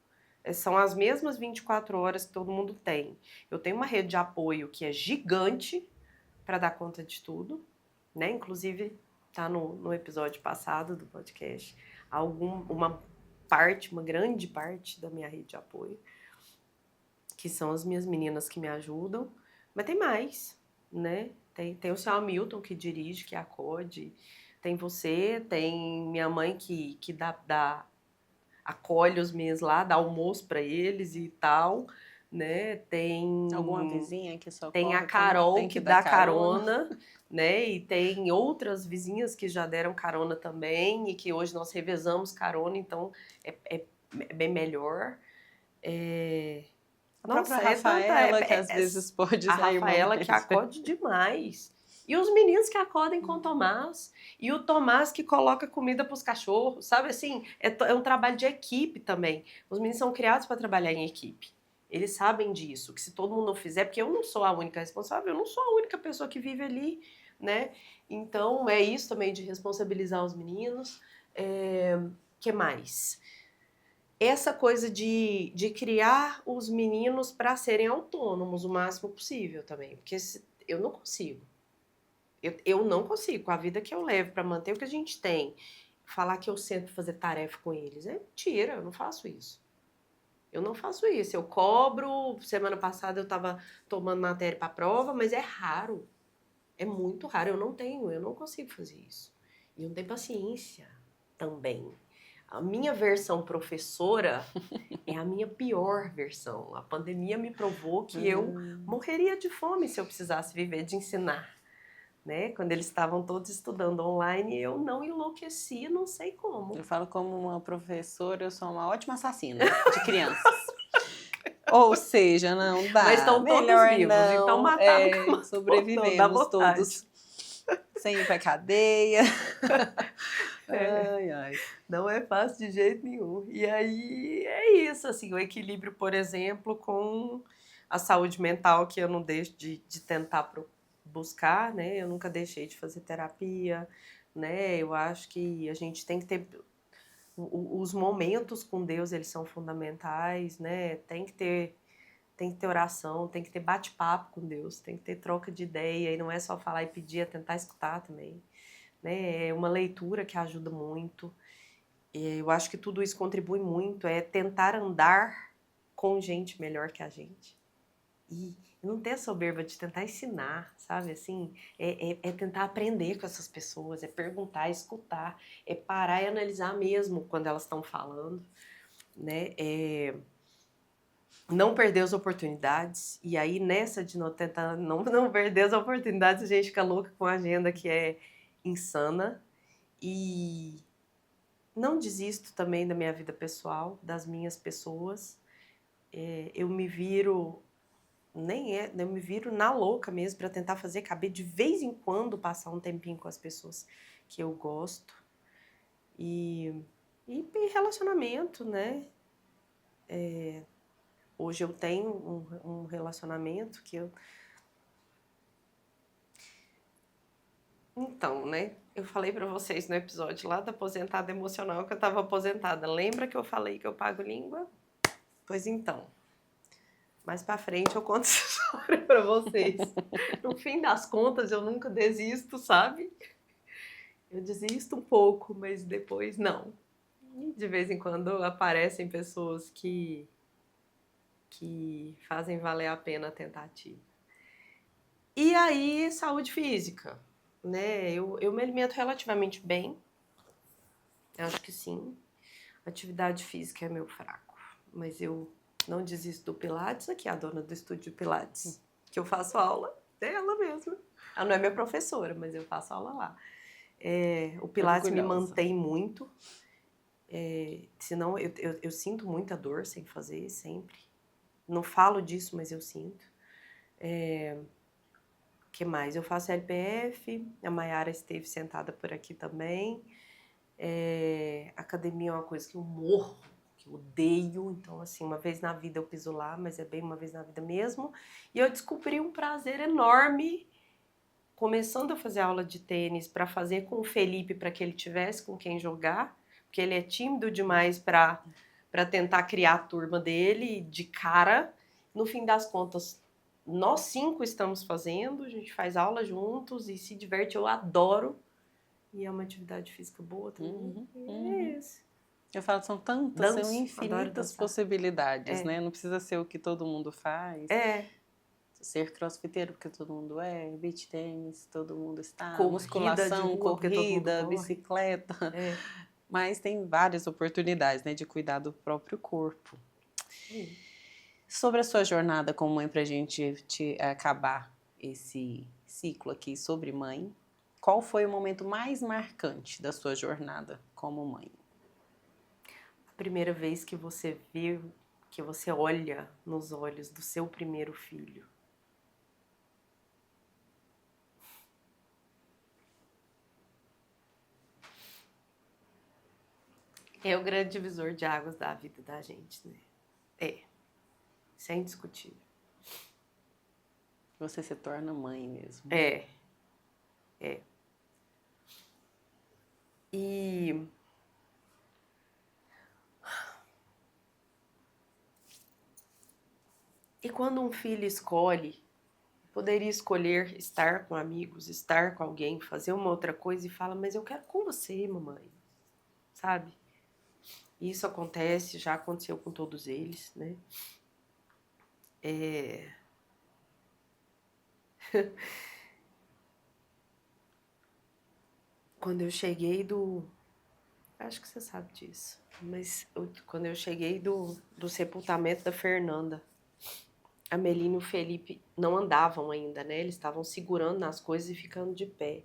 São as mesmas 24 horas que todo mundo tem. Eu tenho uma rede de apoio que é gigante para dar conta de tudo, né? Inclusive, tá no episódio passado do podcast, uma grande parte da minha rede de apoio, que são as minhas meninas que me ajudam, mas tem mais, né? Tem o seu Hamilton que dirige, que acode, tem você, tem minha mãe que acolhe os meus lá, dá almoço para eles e tal, né? Alguma vizinha que Tem a socorre quando Carol tem que que dar dá carona? carona, né? E tem outras vizinhas que já deram carona também e que hoje nós revezamos carona, então é bem melhor. A própria Nossa, é tanta. Rafaela, que às vezes pode A ser a irmã Rafaela que mais velha. acode demais. E os meninos que acodem com o Tomás. E o Tomás que coloca comida para os cachorros. Sabe assim? É um trabalho de equipe também. Os meninos são criados para trabalhar em equipe. Eles sabem disso. Que se todo mundo fizer, porque eu não sou a única responsável, eu não sou a única pessoa que vive ali, né? Então é isso também de responsabilizar os meninos. Que mais? Essa coisa de criar os meninos para serem autônomos o máximo possível também, porque eu não consigo. Eu não consigo, com a vida que eu levo para manter o que a gente tem, falar que eu sento fazer tarefa com eles. É mentira, eu não faço isso. Eu não faço isso. Eu cobro. Semana passada eu estava tomando matéria para prova, mas é raro. É muito raro. Eu não consigo fazer isso. E eu não tenho paciência também. A minha versão professora é a minha pior versão. A pandemia me provou que eu morreria de fome se eu precisasse viver de ensinar, né? Quando eles estavam todos estudando online, eu não enlouqueci, não sei como. Eu falo como uma professora, eu sou uma ótima assassina de crianças. Ou seja, não dá. Mas estão todos Melhor vivos, então não. matar nunca matou, não, dá Sobrevivemos vontade. todos sem ir pra cadeia. Ai, ai. Não é fácil de jeito nenhum. E aí é isso, assim, o equilíbrio, por exemplo, com a saúde mental, que eu não deixo de tentar buscar, né? Eu nunca deixei de fazer terapia, né? Eu acho que a gente tem que ter os momentos com Deus, eles são fundamentais, né? Tem que ter oração, tem que ter bate-papo com Deus, tem que ter troca de ideia, e não é só falar e pedir, é tentar escutar também, né? É uma leitura que ajuda muito. E eu acho que tudo isso contribui muito, é tentar andar com gente melhor que a gente. E não ter a soberba de tentar ensinar, sabe? Assim, é tentar aprender com essas pessoas, é perguntar, é escutar, é parar e analisar mesmo quando elas estão falando, né? Não perder as oportunidades. E aí, nessa de não tentar não perder as oportunidades, a gente fica louca com a agenda que é insana. E não desisto também da minha vida pessoal, das minhas pessoas. Eu me viro, eu me viro na louca mesmo para tentar fazer caber de vez em quando, passar um tempinho com as pessoas que eu gosto. E relacionamento, né? Hoje eu tenho um relacionamento que eu... Então, né? Eu falei pra vocês no episódio lá da aposentada emocional que eu tava aposentada. Lembra que eu falei que eu pago língua? Pois então, mais pra frente eu conto essa história pra vocês. No fim das contas, eu nunca desisto, sabe? Eu desisto um pouco, mas depois não. E de vez em quando aparecem pessoas que fazem valer a pena a tentativa. E aí, saúde física, né? Eu me alimento relativamente bem. Eu acho que sim. Atividade física é meu fraco. Mas eu não desisto do Pilates. Aqui é a dona do estúdio Pilates, que eu faço aula dela mesma. Ela não é minha professora, mas eu faço aula lá. O Pilates me mantém muito. Senão eu sinto muita dor sem fazer, sempre. Não falo disso, mas eu sinto. Que mais? Eu faço LPF, a Mayara esteve sentada por aqui também. Academia é uma coisa que eu morro, que eu odeio. Então, assim, uma vez na vida eu piso lá, mas é bem uma vez na vida mesmo. E eu descobri um prazer enorme começando a fazer aula de tênis para fazer com o Felipe, para que ele tivesse com quem jogar, porque ele é tímido demais para tentar criar a turma dele de cara. No fim das contas, nós 5 estamos fazendo, a gente faz aula juntos e se diverte, eu adoro. E é uma atividade física boa também. É isso. Eu falo, são tantas, são infinitas possibilidades, né? Não precisa ser o que todo mundo faz. Ser crossfiteiro, porque todo mundo beach tênis, todo mundo está, musculação, corrida, bicicleta. Mas tem várias oportunidades, né, de cuidar do próprio corpo. Sobre a sua jornada como mãe, pra gente acabar esse ciclo aqui sobre mãe, qual foi o momento mais marcante da sua jornada como mãe? A primeira vez que você viu, que você olha nos olhos do seu primeiro filho. É o grande divisor de águas da vida da gente, né? Isso é indiscutível. Você se torna mãe mesmo. E quando um filho escolhe, poderia escolher estar com amigos, estar com alguém, fazer uma outra coisa e fala, mas eu quero com você, mamãe. Sabe? Isso acontece, já aconteceu com todos eles, né? Quando eu cheguei acho que você sabe disso, mas quando eu cheguei do sepultamento da Fernanda, a Melina e o Felipe não andavam ainda, né? Eles estavam segurando nas coisas e ficando de pé.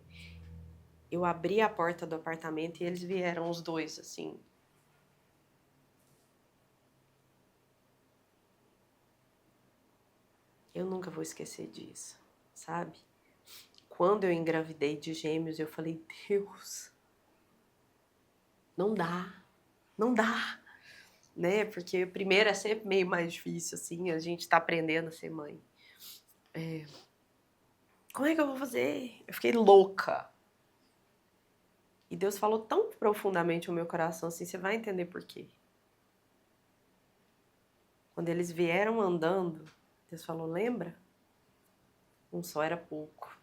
Eu abri a porta do apartamento e eles vieram, os dois, assim. Eu nunca vou esquecer disso, sabe? Quando eu engravidei de gêmeos, eu falei, Deus, não dá, né? Porque o primeiro é sempre meio mais difícil, assim, a gente tá aprendendo a ser mãe. Como é que eu vou fazer? Eu fiquei louca. E Deus falou tão profundamente no meu coração, assim, você vai entender por quê. Quando eles vieram andando, Deus falou, lembra? Um só era pouco.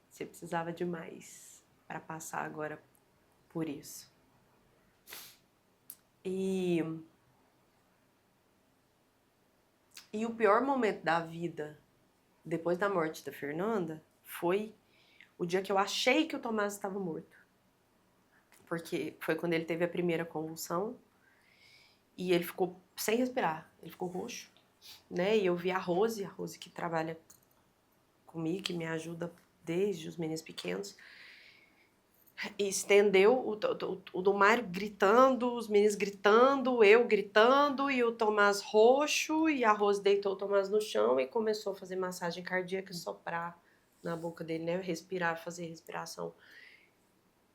Você precisava de mais para passar agora por isso. E o pior momento da vida, depois da morte da Fernanda, foi o dia que eu achei que o Tomás estava morto. Porque foi quando ele teve a primeira convulsão e ele ficou sem respirar, ele ficou roxo, né? E eu vi a Rose que trabalha comigo, que me ajuda desde os meninos pequenos, e estendeu o do Mário gritando, os meninos gritando, eu gritando, e o Tomás roxo, e a Rose deitou o Tomás no chão e começou a fazer massagem cardíaca e soprar na boca dele, né? Respirar, fazer respiração.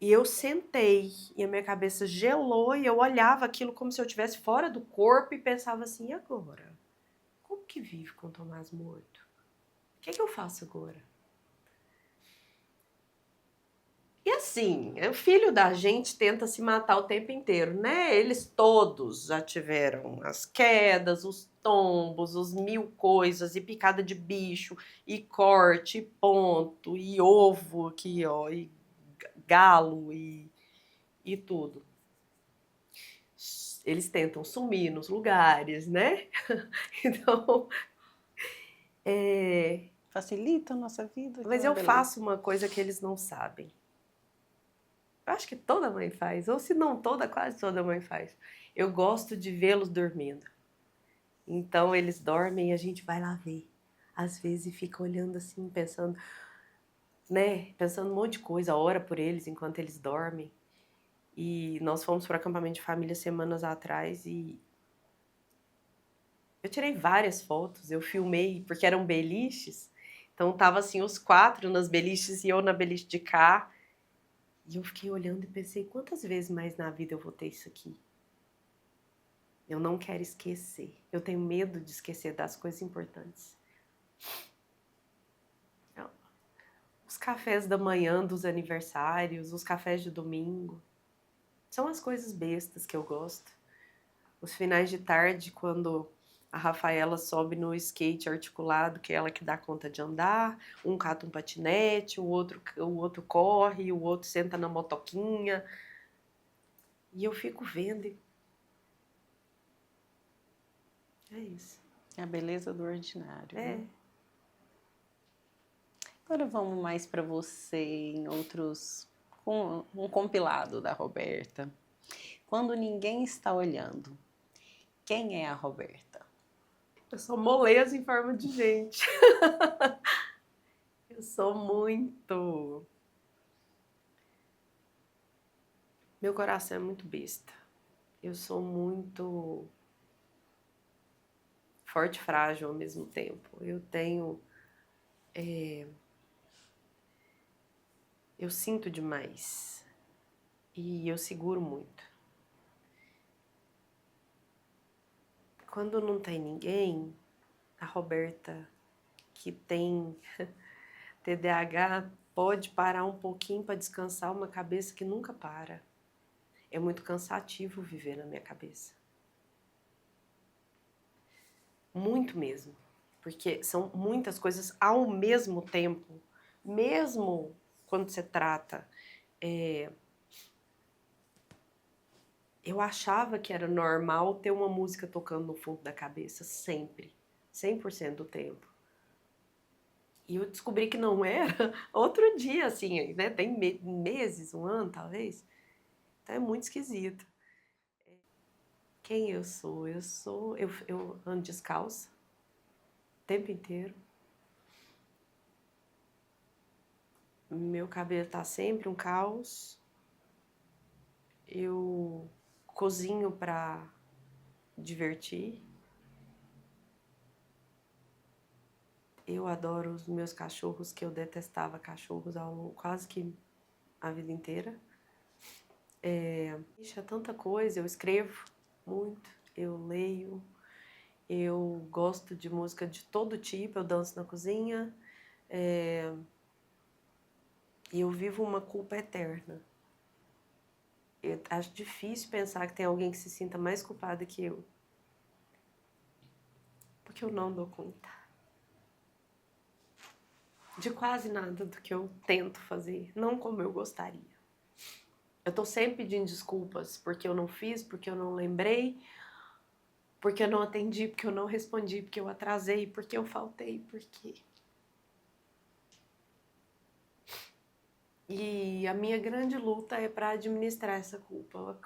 E eu sentei, e a minha cabeça gelou, e eu olhava aquilo como se eu estivesse fora do corpo e pensava assim, e agora? Como que vive com o Tomás morto? O que eu faço agora? E assim, o filho da gente tenta se matar o tempo inteiro, né? Eles todos já tiveram as quedas, os tombos, os 1000 coisas, e picada de bicho, e corte, e ponto, e ovo aqui, ó, e galo, e tudo. Eles tentam sumir nos lugares, né? Então, facilita a nossa vida. Mas eu faço uma coisa que eles não sabem. Eu acho que toda mãe faz, ou se não toda, quase toda mãe faz. Eu gosto de vê-los dormindo. Então eles dormem e a gente vai lá ver. Às vezes fica olhando assim, pensando, né? Pensando um monte de coisa, ora por eles enquanto eles dormem. E nós fomos para o acampamento de família semanas atrás e eu tirei várias fotos, eu filmei, porque eram beliches. Então tava assim os 4 nas beliches e eu na beliche de cá. E eu fiquei olhando e pensei, quantas vezes mais na vida eu vou ter isso aqui? Eu não quero esquecer. Eu tenho medo de esquecer das coisas importantes. Os cafés da manhã dos aniversários, os cafés de domingo. São as coisas bestas que eu gosto. Os finais de tarde, quando a Rafaela sobe no skate articulado, que é ela que dá conta de andar, um cata um patinete, o outro corre, o outro senta na motoquinha. E eu fico vendo e... É isso. É a beleza do ordinário. É. Né? Agora vamos mais para você em outros... um compilado da Roberta. Quando ninguém está olhando, quem é a Roberta? Eu sou moleza em forma de gente. Eu sou muito... Meu coração é muito besta. Eu sou muito forte e frágil ao mesmo tempo. Eu tenho... Eu sinto demais. E eu seguro muito. Quando não tem ninguém, a Roberta, que tem TDAH, pode parar um pouquinho para descansar uma cabeça que nunca para. É muito cansativo viver na minha cabeça. Muito mesmo. Porque são muitas coisas ao mesmo tempo. Mesmo quando se trata... Eu achava que era normal ter uma música tocando no fundo da cabeça, sempre. 100% do tempo. E eu descobri que não era outro dia, assim, né? Tem meses, um ano, talvez. Então é muito esquisito. Quem eu sou? Eu ando descalça o tempo inteiro. Meu cabelo tá sempre um caos. Eu cozinho pra divertir. Eu adoro os meus cachorros, que eu detestava cachorros quase que a vida inteira. Ixi, é tanta coisa. Eu escrevo muito, eu leio, eu gosto de música de todo tipo, eu danço na cozinha. E eu vivo uma culpa eterna. Eu acho difícil pensar que tem alguém que se sinta mais culpada que eu. Porque eu não dou conta de quase nada do que eu tento fazer, não como eu gostaria. Eu tô sempre pedindo desculpas porque eu não fiz, porque eu não lembrei, porque eu não atendi, porque eu não respondi, porque eu atrasei, porque eu faltei, porque... E a minha grande luta é para administrar essa culpa,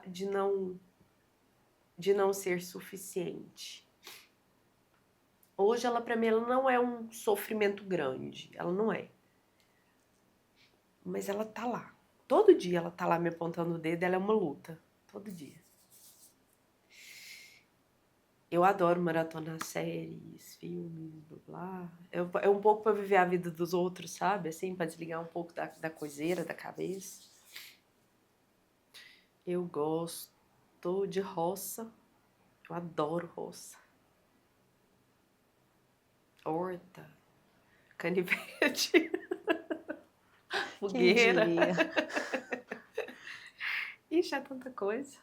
de não ser suficiente. Hoje, para mim, ela não é um sofrimento grande, ela não é. Mas ela tá lá. Todo dia ela tá lá me apontando o dedo, ela é uma luta. Todo dia. Eu adoro maratonar séries, filmes, blá blá. É um pouco para viver a vida dos outros, sabe? Assim, para desligar um pouco da coiseira da cabeça. Eu gosto de roça. Eu adoro roça. Horta, canivete, fogueira. Quem diria? Ixi, é tanta coisa.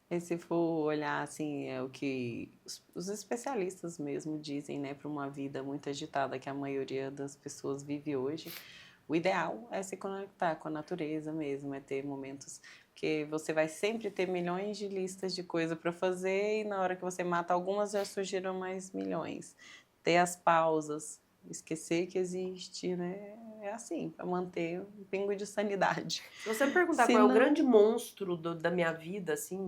E se for olhar assim, é o que os especialistas mesmo dizem, né, para uma vida muito agitada que a maioria das pessoas vive hoje, o ideal é se conectar com a natureza mesmo, é ter momentos que você vai sempre ter milhões de listas de coisas para fazer e na hora que você mata algumas já surgiram mais milhões. Ter as pausas, esquecer que existe, né? É assim, para manter um pingo de sanidade. Se você me perguntar Se qual é o não- grande monstro da minha vida, assim,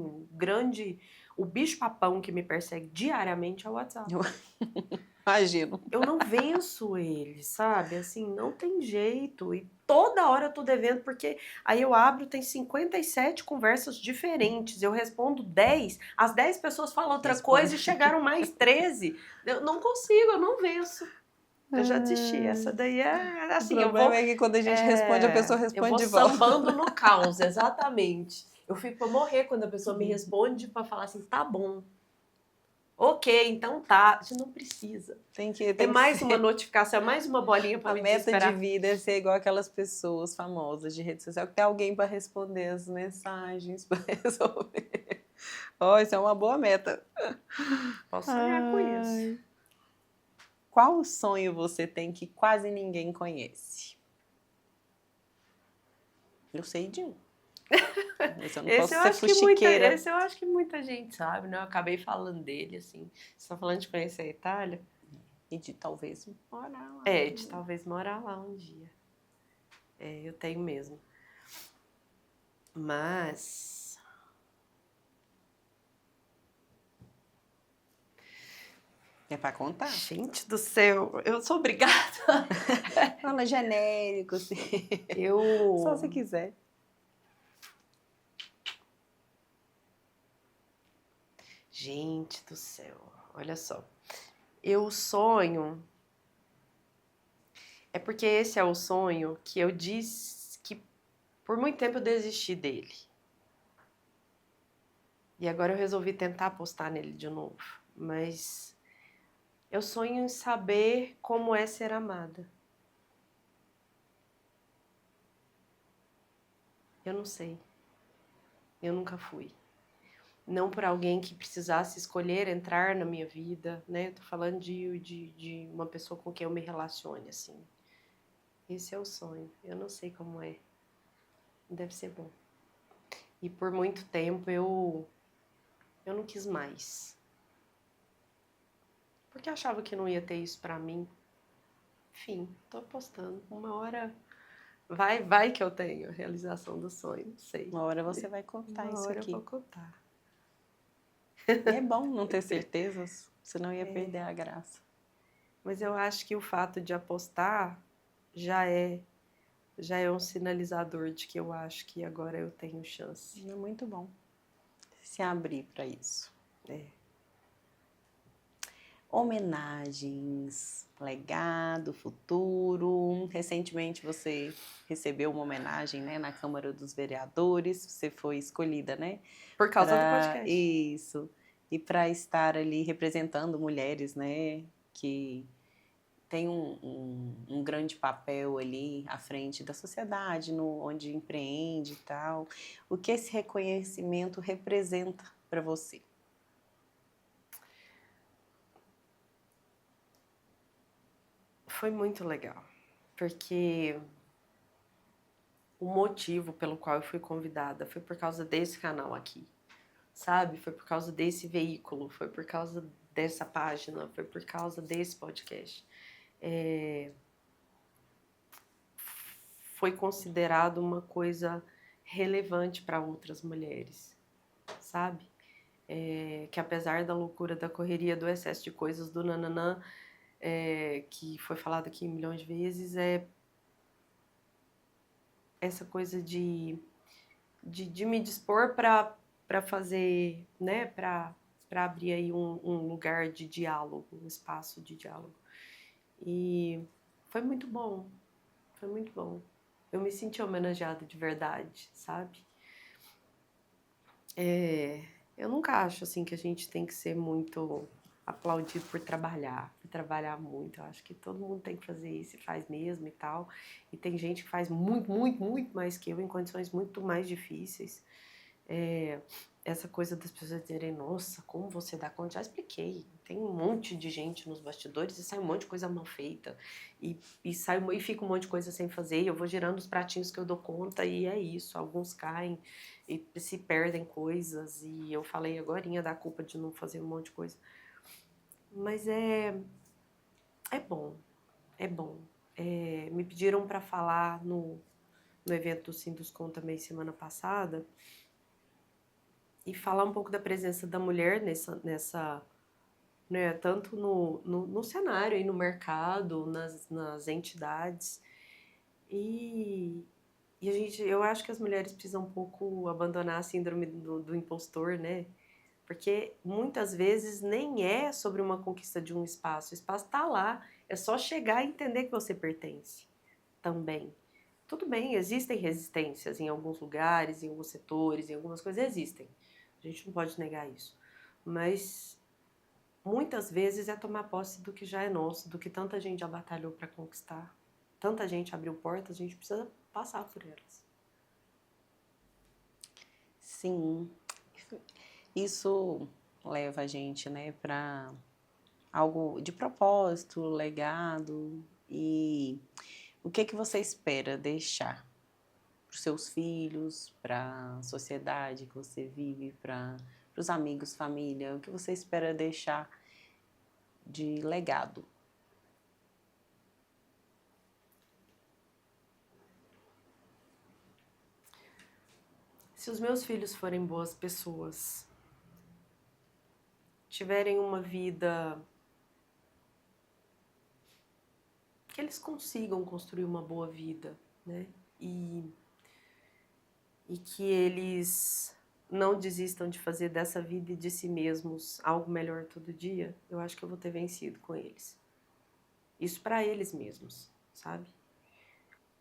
o bicho-papão que me persegue diariamente é o WhatsApp. Imagino. Eu não venço ele, sabe? Assim, não tem jeito. E toda hora eu tô devendo, porque aí eu abro, tem 57 conversas diferentes. Eu respondo 10, as 10 pessoas falam outra coisa e chegaram mais 13. Eu não consigo, eu não venço. Eu já desisti. Essa daí é O assim, problema é que quando a gente responde, a pessoa eu vou responde de volta. sambando no caos, exatamente. Eu fico pra morrer quando a pessoa me responde pra falar assim, tá bom. Ok, então tá. A gente não precisa. Tem É que mais ser. uma notificação, é mais uma bolinha pra A me meta de desesperar. vida é ser igual aquelas pessoas famosas de rede social, que tem alguém para responder as mensagens, para resolver. Ó, isso é uma boa meta. Posso sonhar com isso. Qual sonho você tem que quase ninguém conhece? Eu sei de um. Esse eu não posso ser fuxiqueira. Esse eu acho que muita gente sabe, né? Eu acabei falando dele, assim. Você tá falando de conhecer a Itália? E de talvez morar lá. É, de talvez morar lá um dia. É, eu tenho mesmo. Mas... É para contar. Gente do céu, eu sou obrigada. Fala genérico, assim. Eu... Só se quiser. Gente do céu, olha só. Eu sonho... É porque esse é o sonho que eu disse que por muito tempo eu desisti dele. E agora eu resolvi tentar apostar nele de novo. Mas eu sonho em saber como é ser amada. Eu não sei. Eu nunca fui. Não por alguém que precisasse escolher entrar na minha vida, né? Eu tô falando de uma pessoa com quem eu me relacione, assim. Esse é o sonho. Eu não sei como é. Deve ser bom. E por muito tempo eu não quis mais. Porque eu achava que não ia ter isso pra mim. Enfim, tô apostando. Uma hora vai que eu tenho a realização do sonho, não sei. Uma hora você vai contar Uma isso hora aqui. eu vou contar. E é bom não ter certezas, senão ia perder a graça. Mas eu acho que o fato de apostar já é um sinalizador de que eu acho que agora eu tenho chance. É muito bom se abrir para isso. Homenagens, legado, futuro. Recentemente você recebeu uma homenagem, né, na Câmara dos Vereadores. Você foi escolhida, né? Por causa do podcast. Isso. E para estar ali representando mulheres, né, que tem um grande papel ali à frente da sociedade, onde empreende e tal. O que esse reconhecimento representa para você? Foi muito legal, porque o motivo pelo qual eu fui convidada foi por causa desse canal aqui, sabe? Foi por causa desse veículo, foi por causa dessa página, foi por causa desse podcast. Foi considerado uma coisa relevante para outras mulheres, sabe? Que apesar da loucura, da correria, do excesso de coisas, do nananã, que foi falado aqui milhões de vezes, essa coisa de me dispor para fazer, né, para abrir aí um lugar de diálogo, um espaço de diálogo. E foi muito bom, foi muito bom. Eu me senti homenageada de verdade, sabe? Eu nunca acho assim que a gente tem que ser muito aplaudido por trabalhar muito. Eu acho que todo mundo tem que fazer isso e faz mesmo e tal. E tem gente que faz muito, muito, muito mais que eu em condições muito mais difíceis. Essa coisa das pessoas dizerem, nossa, como você dá conta? Já expliquei. Tem um monte de gente nos bastidores e sai um monte de coisa mal feita. E fica um monte de coisa sem fazer. E eu vou girando os pratinhos que eu dou conta e é isso. Alguns caem e se perdem coisas. E eu falei agorinha da culpa de não fazer um monte de coisa. Mas é bom. é bom. Me pediram para falar no evento do Sinduscon também semana passada e falar um pouco da presença da mulher nessa né, tanto no cenário e no mercado, nas entidades. E eu acho que as mulheres precisam um pouco abandonar a síndrome do impostor, né? Porque muitas vezes nem é sobre uma conquista de um espaço. O espaço está lá, é só chegar e entender que você pertence também. Tudo bem, existem resistências em alguns lugares, em alguns setores, em algumas coisas existem. A gente não pode negar isso. Mas muitas vezes é tomar posse do que já é nosso, do que tanta gente já batalhou para conquistar. Tanta gente abriu portas, a gente precisa passar por elas. Sim, isso leva a gente, né, para algo de propósito, legado. E o que que você espera deixar para os seus filhos, para a sociedade que você vive, para os amigos, família? O que você espera deixar de legado? Se os meus filhos forem boas pessoas, tiverem uma vida que eles consigam construir uma boa vida, né? E que eles não desistam de fazer dessa vida e de si mesmos algo melhor todo dia, eu acho que eu vou ter vencido com eles. Isso para eles mesmos, sabe?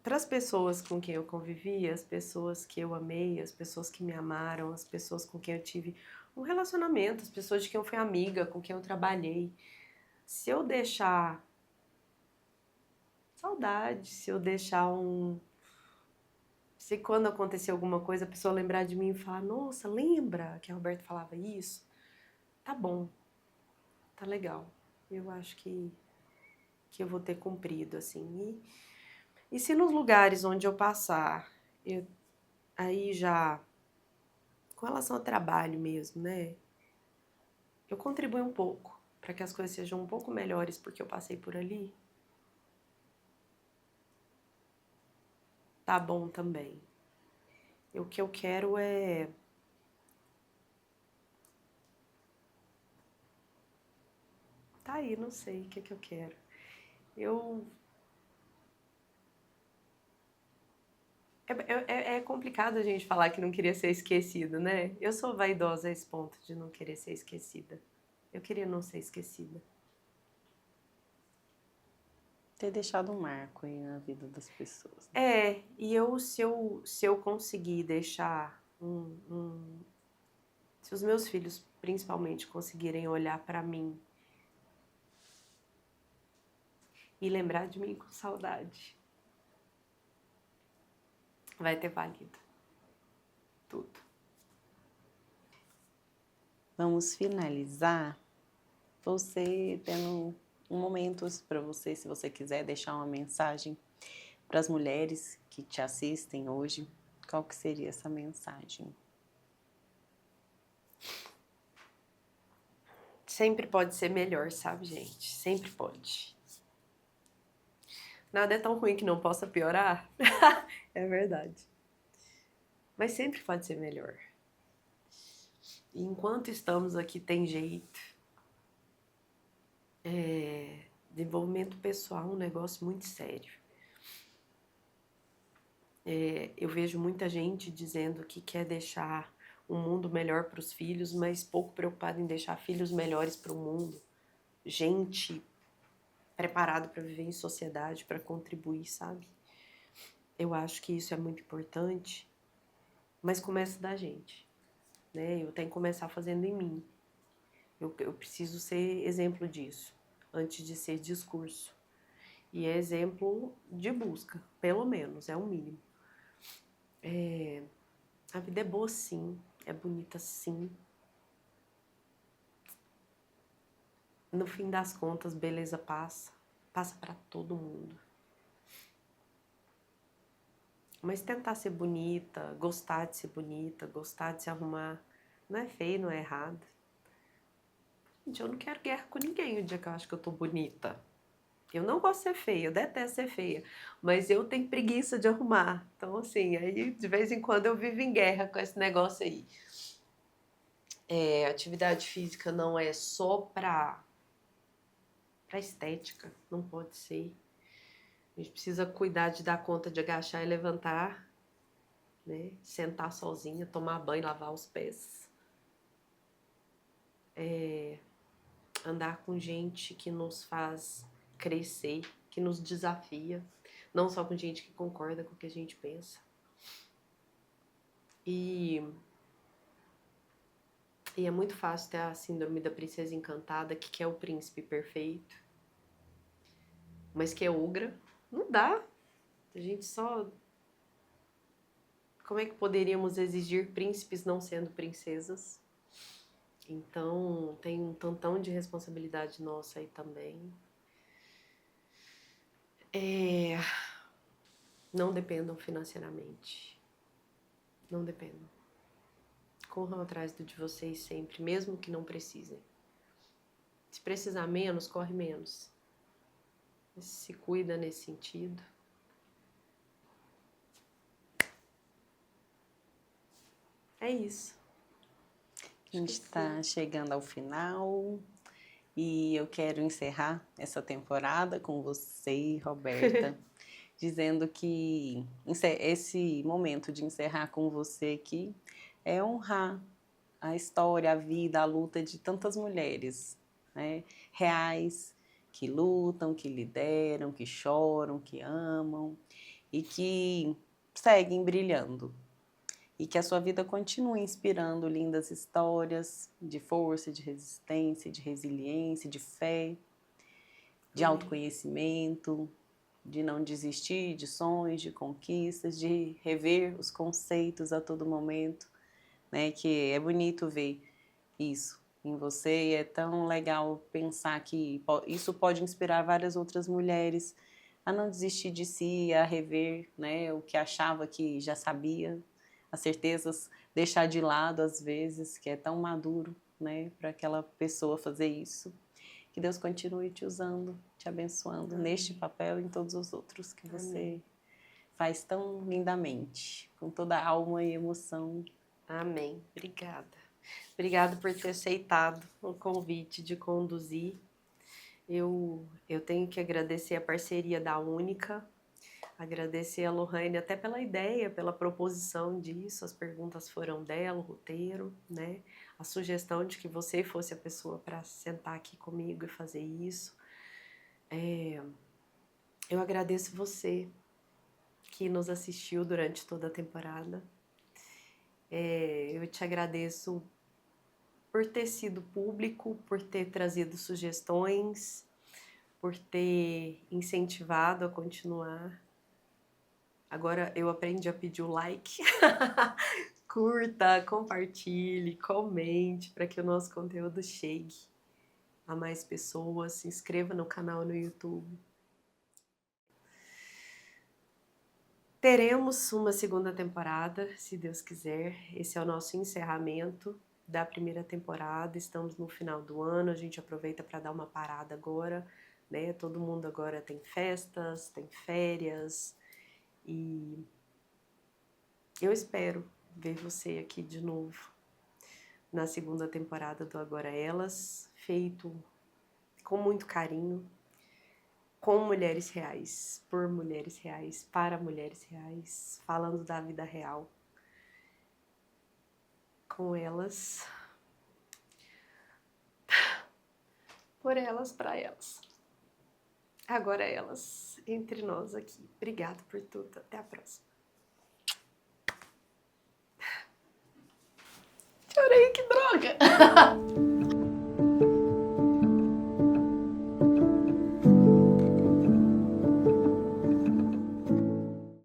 Para as pessoas com quem eu convivi, as pessoas que eu amei, as pessoas que me amaram, as pessoas com quem eu tive um relacionamento, as pessoas de quem eu fui amiga, com quem eu trabalhei. Se eu deixar saudade, se eu deixar se quando acontecer alguma coisa a pessoa lembrar de mim e falar, nossa, lembra que a Roberta falava isso? Tá bom, tá legal. Eu acho que eu vou ter cumprido, assim. E se nos lugares onde eu passar, aí já, com relação ao trabalho mesmo, né? Eu contribuo um pouco para que as coisas sejam um pouco melhores porque eu passei por ali. Tá bom também. O que eu quero é tá aí, não sei o que eu quero. É complicado a gente falar que não queria ser esquecido, né? Eu sou vaidosa a esse ponto de não querer ser esquecida. Eu queria não ser esquecida. Ter deixado um marco aí na vida das pessoas. Se eu conseguir deixar se os meus filhos, principalmente, conseguirem olhar pra mim e lembrar de mim com saudade, vai ter valido tudo. Vamos finalizar você tendo um momento para você, se você quiser deixar uma mensagem para as mulheres que te assistem hoje, qual que seria essa mensagem? Sempre pode ser melhor, sabe, gente? Sempre pode. Nada é tão ruim que não possa piorar. É verdade. Mas sempre pode ser melhor. E enquanto estamos aqui, tem jeito. Desenvolvimento pessoal é um negócio muito sério. Eu vejo muita gente dizendo que quer deixar um mundo melhor para os filhos, mas pouco preocupada em deixar filhos melhores para o mundo. Gente preparado para viver em sociedade, para contribuir, sabe? Eu acho que isso é muito importante, mas começa da gente, né? Eu tenho que começar fazendo em mim. Eu preciso ser exemplo disso, antes de ser discurso. E é exemplo de busca, pelo menos, é o mínimo. A vida é boa sim, é bonita sim. No fim das contas, beleza passa para todo mundo. Mas tentar ser bonita, gostar de ser bonita, gostar de se arrumar, não é feio, não é errado. Gente, eu não quero guerra com ninguém o dia que eu acho que eu tô bonita. Eu não gosto de ser feia, eu detesto ser feia, mas eu tenho preguiça de arrumar. Então, assim, aí de vez em quando eu vivo em guerra com esse negócio aí. Atividade física não é só pra estética, não pode ser. A gente precisa cuidar de dar conta de agachar e levantar, né? Sentar sozinha, tomar banho, lavar os pés. Andar com gente que nos faz crescer, que nos desafia, não só com gente que concorda com o que a gente pensa. E é muito fácil ter a síndrome da princesa encantada, que quer o príncipe perfeito, mas que é ogra. Não dá. A gente só... Como é que poderíamos exigir príncipes não sendo princesas? Então, tem um tantão de responsabilidade nossa aí também. Não dependam financeiramente. Não dependam. Corram atrás do de vocês sempre, mesmo que não precisem. Se precisar menos, corre menos. Se cuida nesse sentido. É isso. A gente está chegando ao final e eu quero encerrar essa temporada com você, Roberta, dizendo que esse momento de encerrar com você aqui é honrar a história, a vida, a luta de tantas mulheres, né, reais, que lutam, que lideram, que choram, que amam e que seguem brilhando. E que a sua vida continue inspirando lindas histórias de força, de resistência, de resiliência, de fé, de autoconhecimento, de não desistir de sonhos, de conquistas, de rever os conceitos a todo momento, né? Que é bonito ver isso em você e é tão legal pensar que isso pode inspirar várias outras mulheres a não desistir de si, a rever, né, o que achava que já sabia, as certezas deixar de lado às vezes, que é tão maduro, né, para aquela pessoa fazer isso. Que Deus continue te usando, te abençoando neste papel e em todos os outros que você faz tão lindamente, com toda a alma e emoção. Amém. Obrigada. Obrigada por ter aceitado o convite de conduzir. Eu tenho que agradecer a parceria da Única, agradecer a Lohane até pela ideia, pela proposição disso, as perguntas foram dela, o roteiro, né? A sugestão de que você fosse a pessoa para sentar aqui comigo e fazer isso. Eu agradeço você que nos assistiu durante toda a temporada. Eu te agradeço por ter sido público, por ter trazido sugestões, por ter incentivado a continuar. Agora eu aprendi a pedir o like. Curta, compartilhe, comente para que o nosso conteúdo chegue a mais pessoas. Se inscreva no canal no YouTube. Teremos uma segunda temporada, se Deus quiser. Esse é o nosso encerramento da primeira temporada. Estamos no final do ano, a gente aproveita para dar uma parada agora, né? Todo mundo agora tem festas, tem férias e eu espero ver você aqui de novo na segunda temporada do Agora Elas, feito com muito carinho, com mulheres reais, por mulheres reais, para mulheres reais, falando da vida real. Com elas, por elas, para elas. Agora elas, entre nós aqui. Obrigada por tudo. Até a próxima. Chorei, que droga!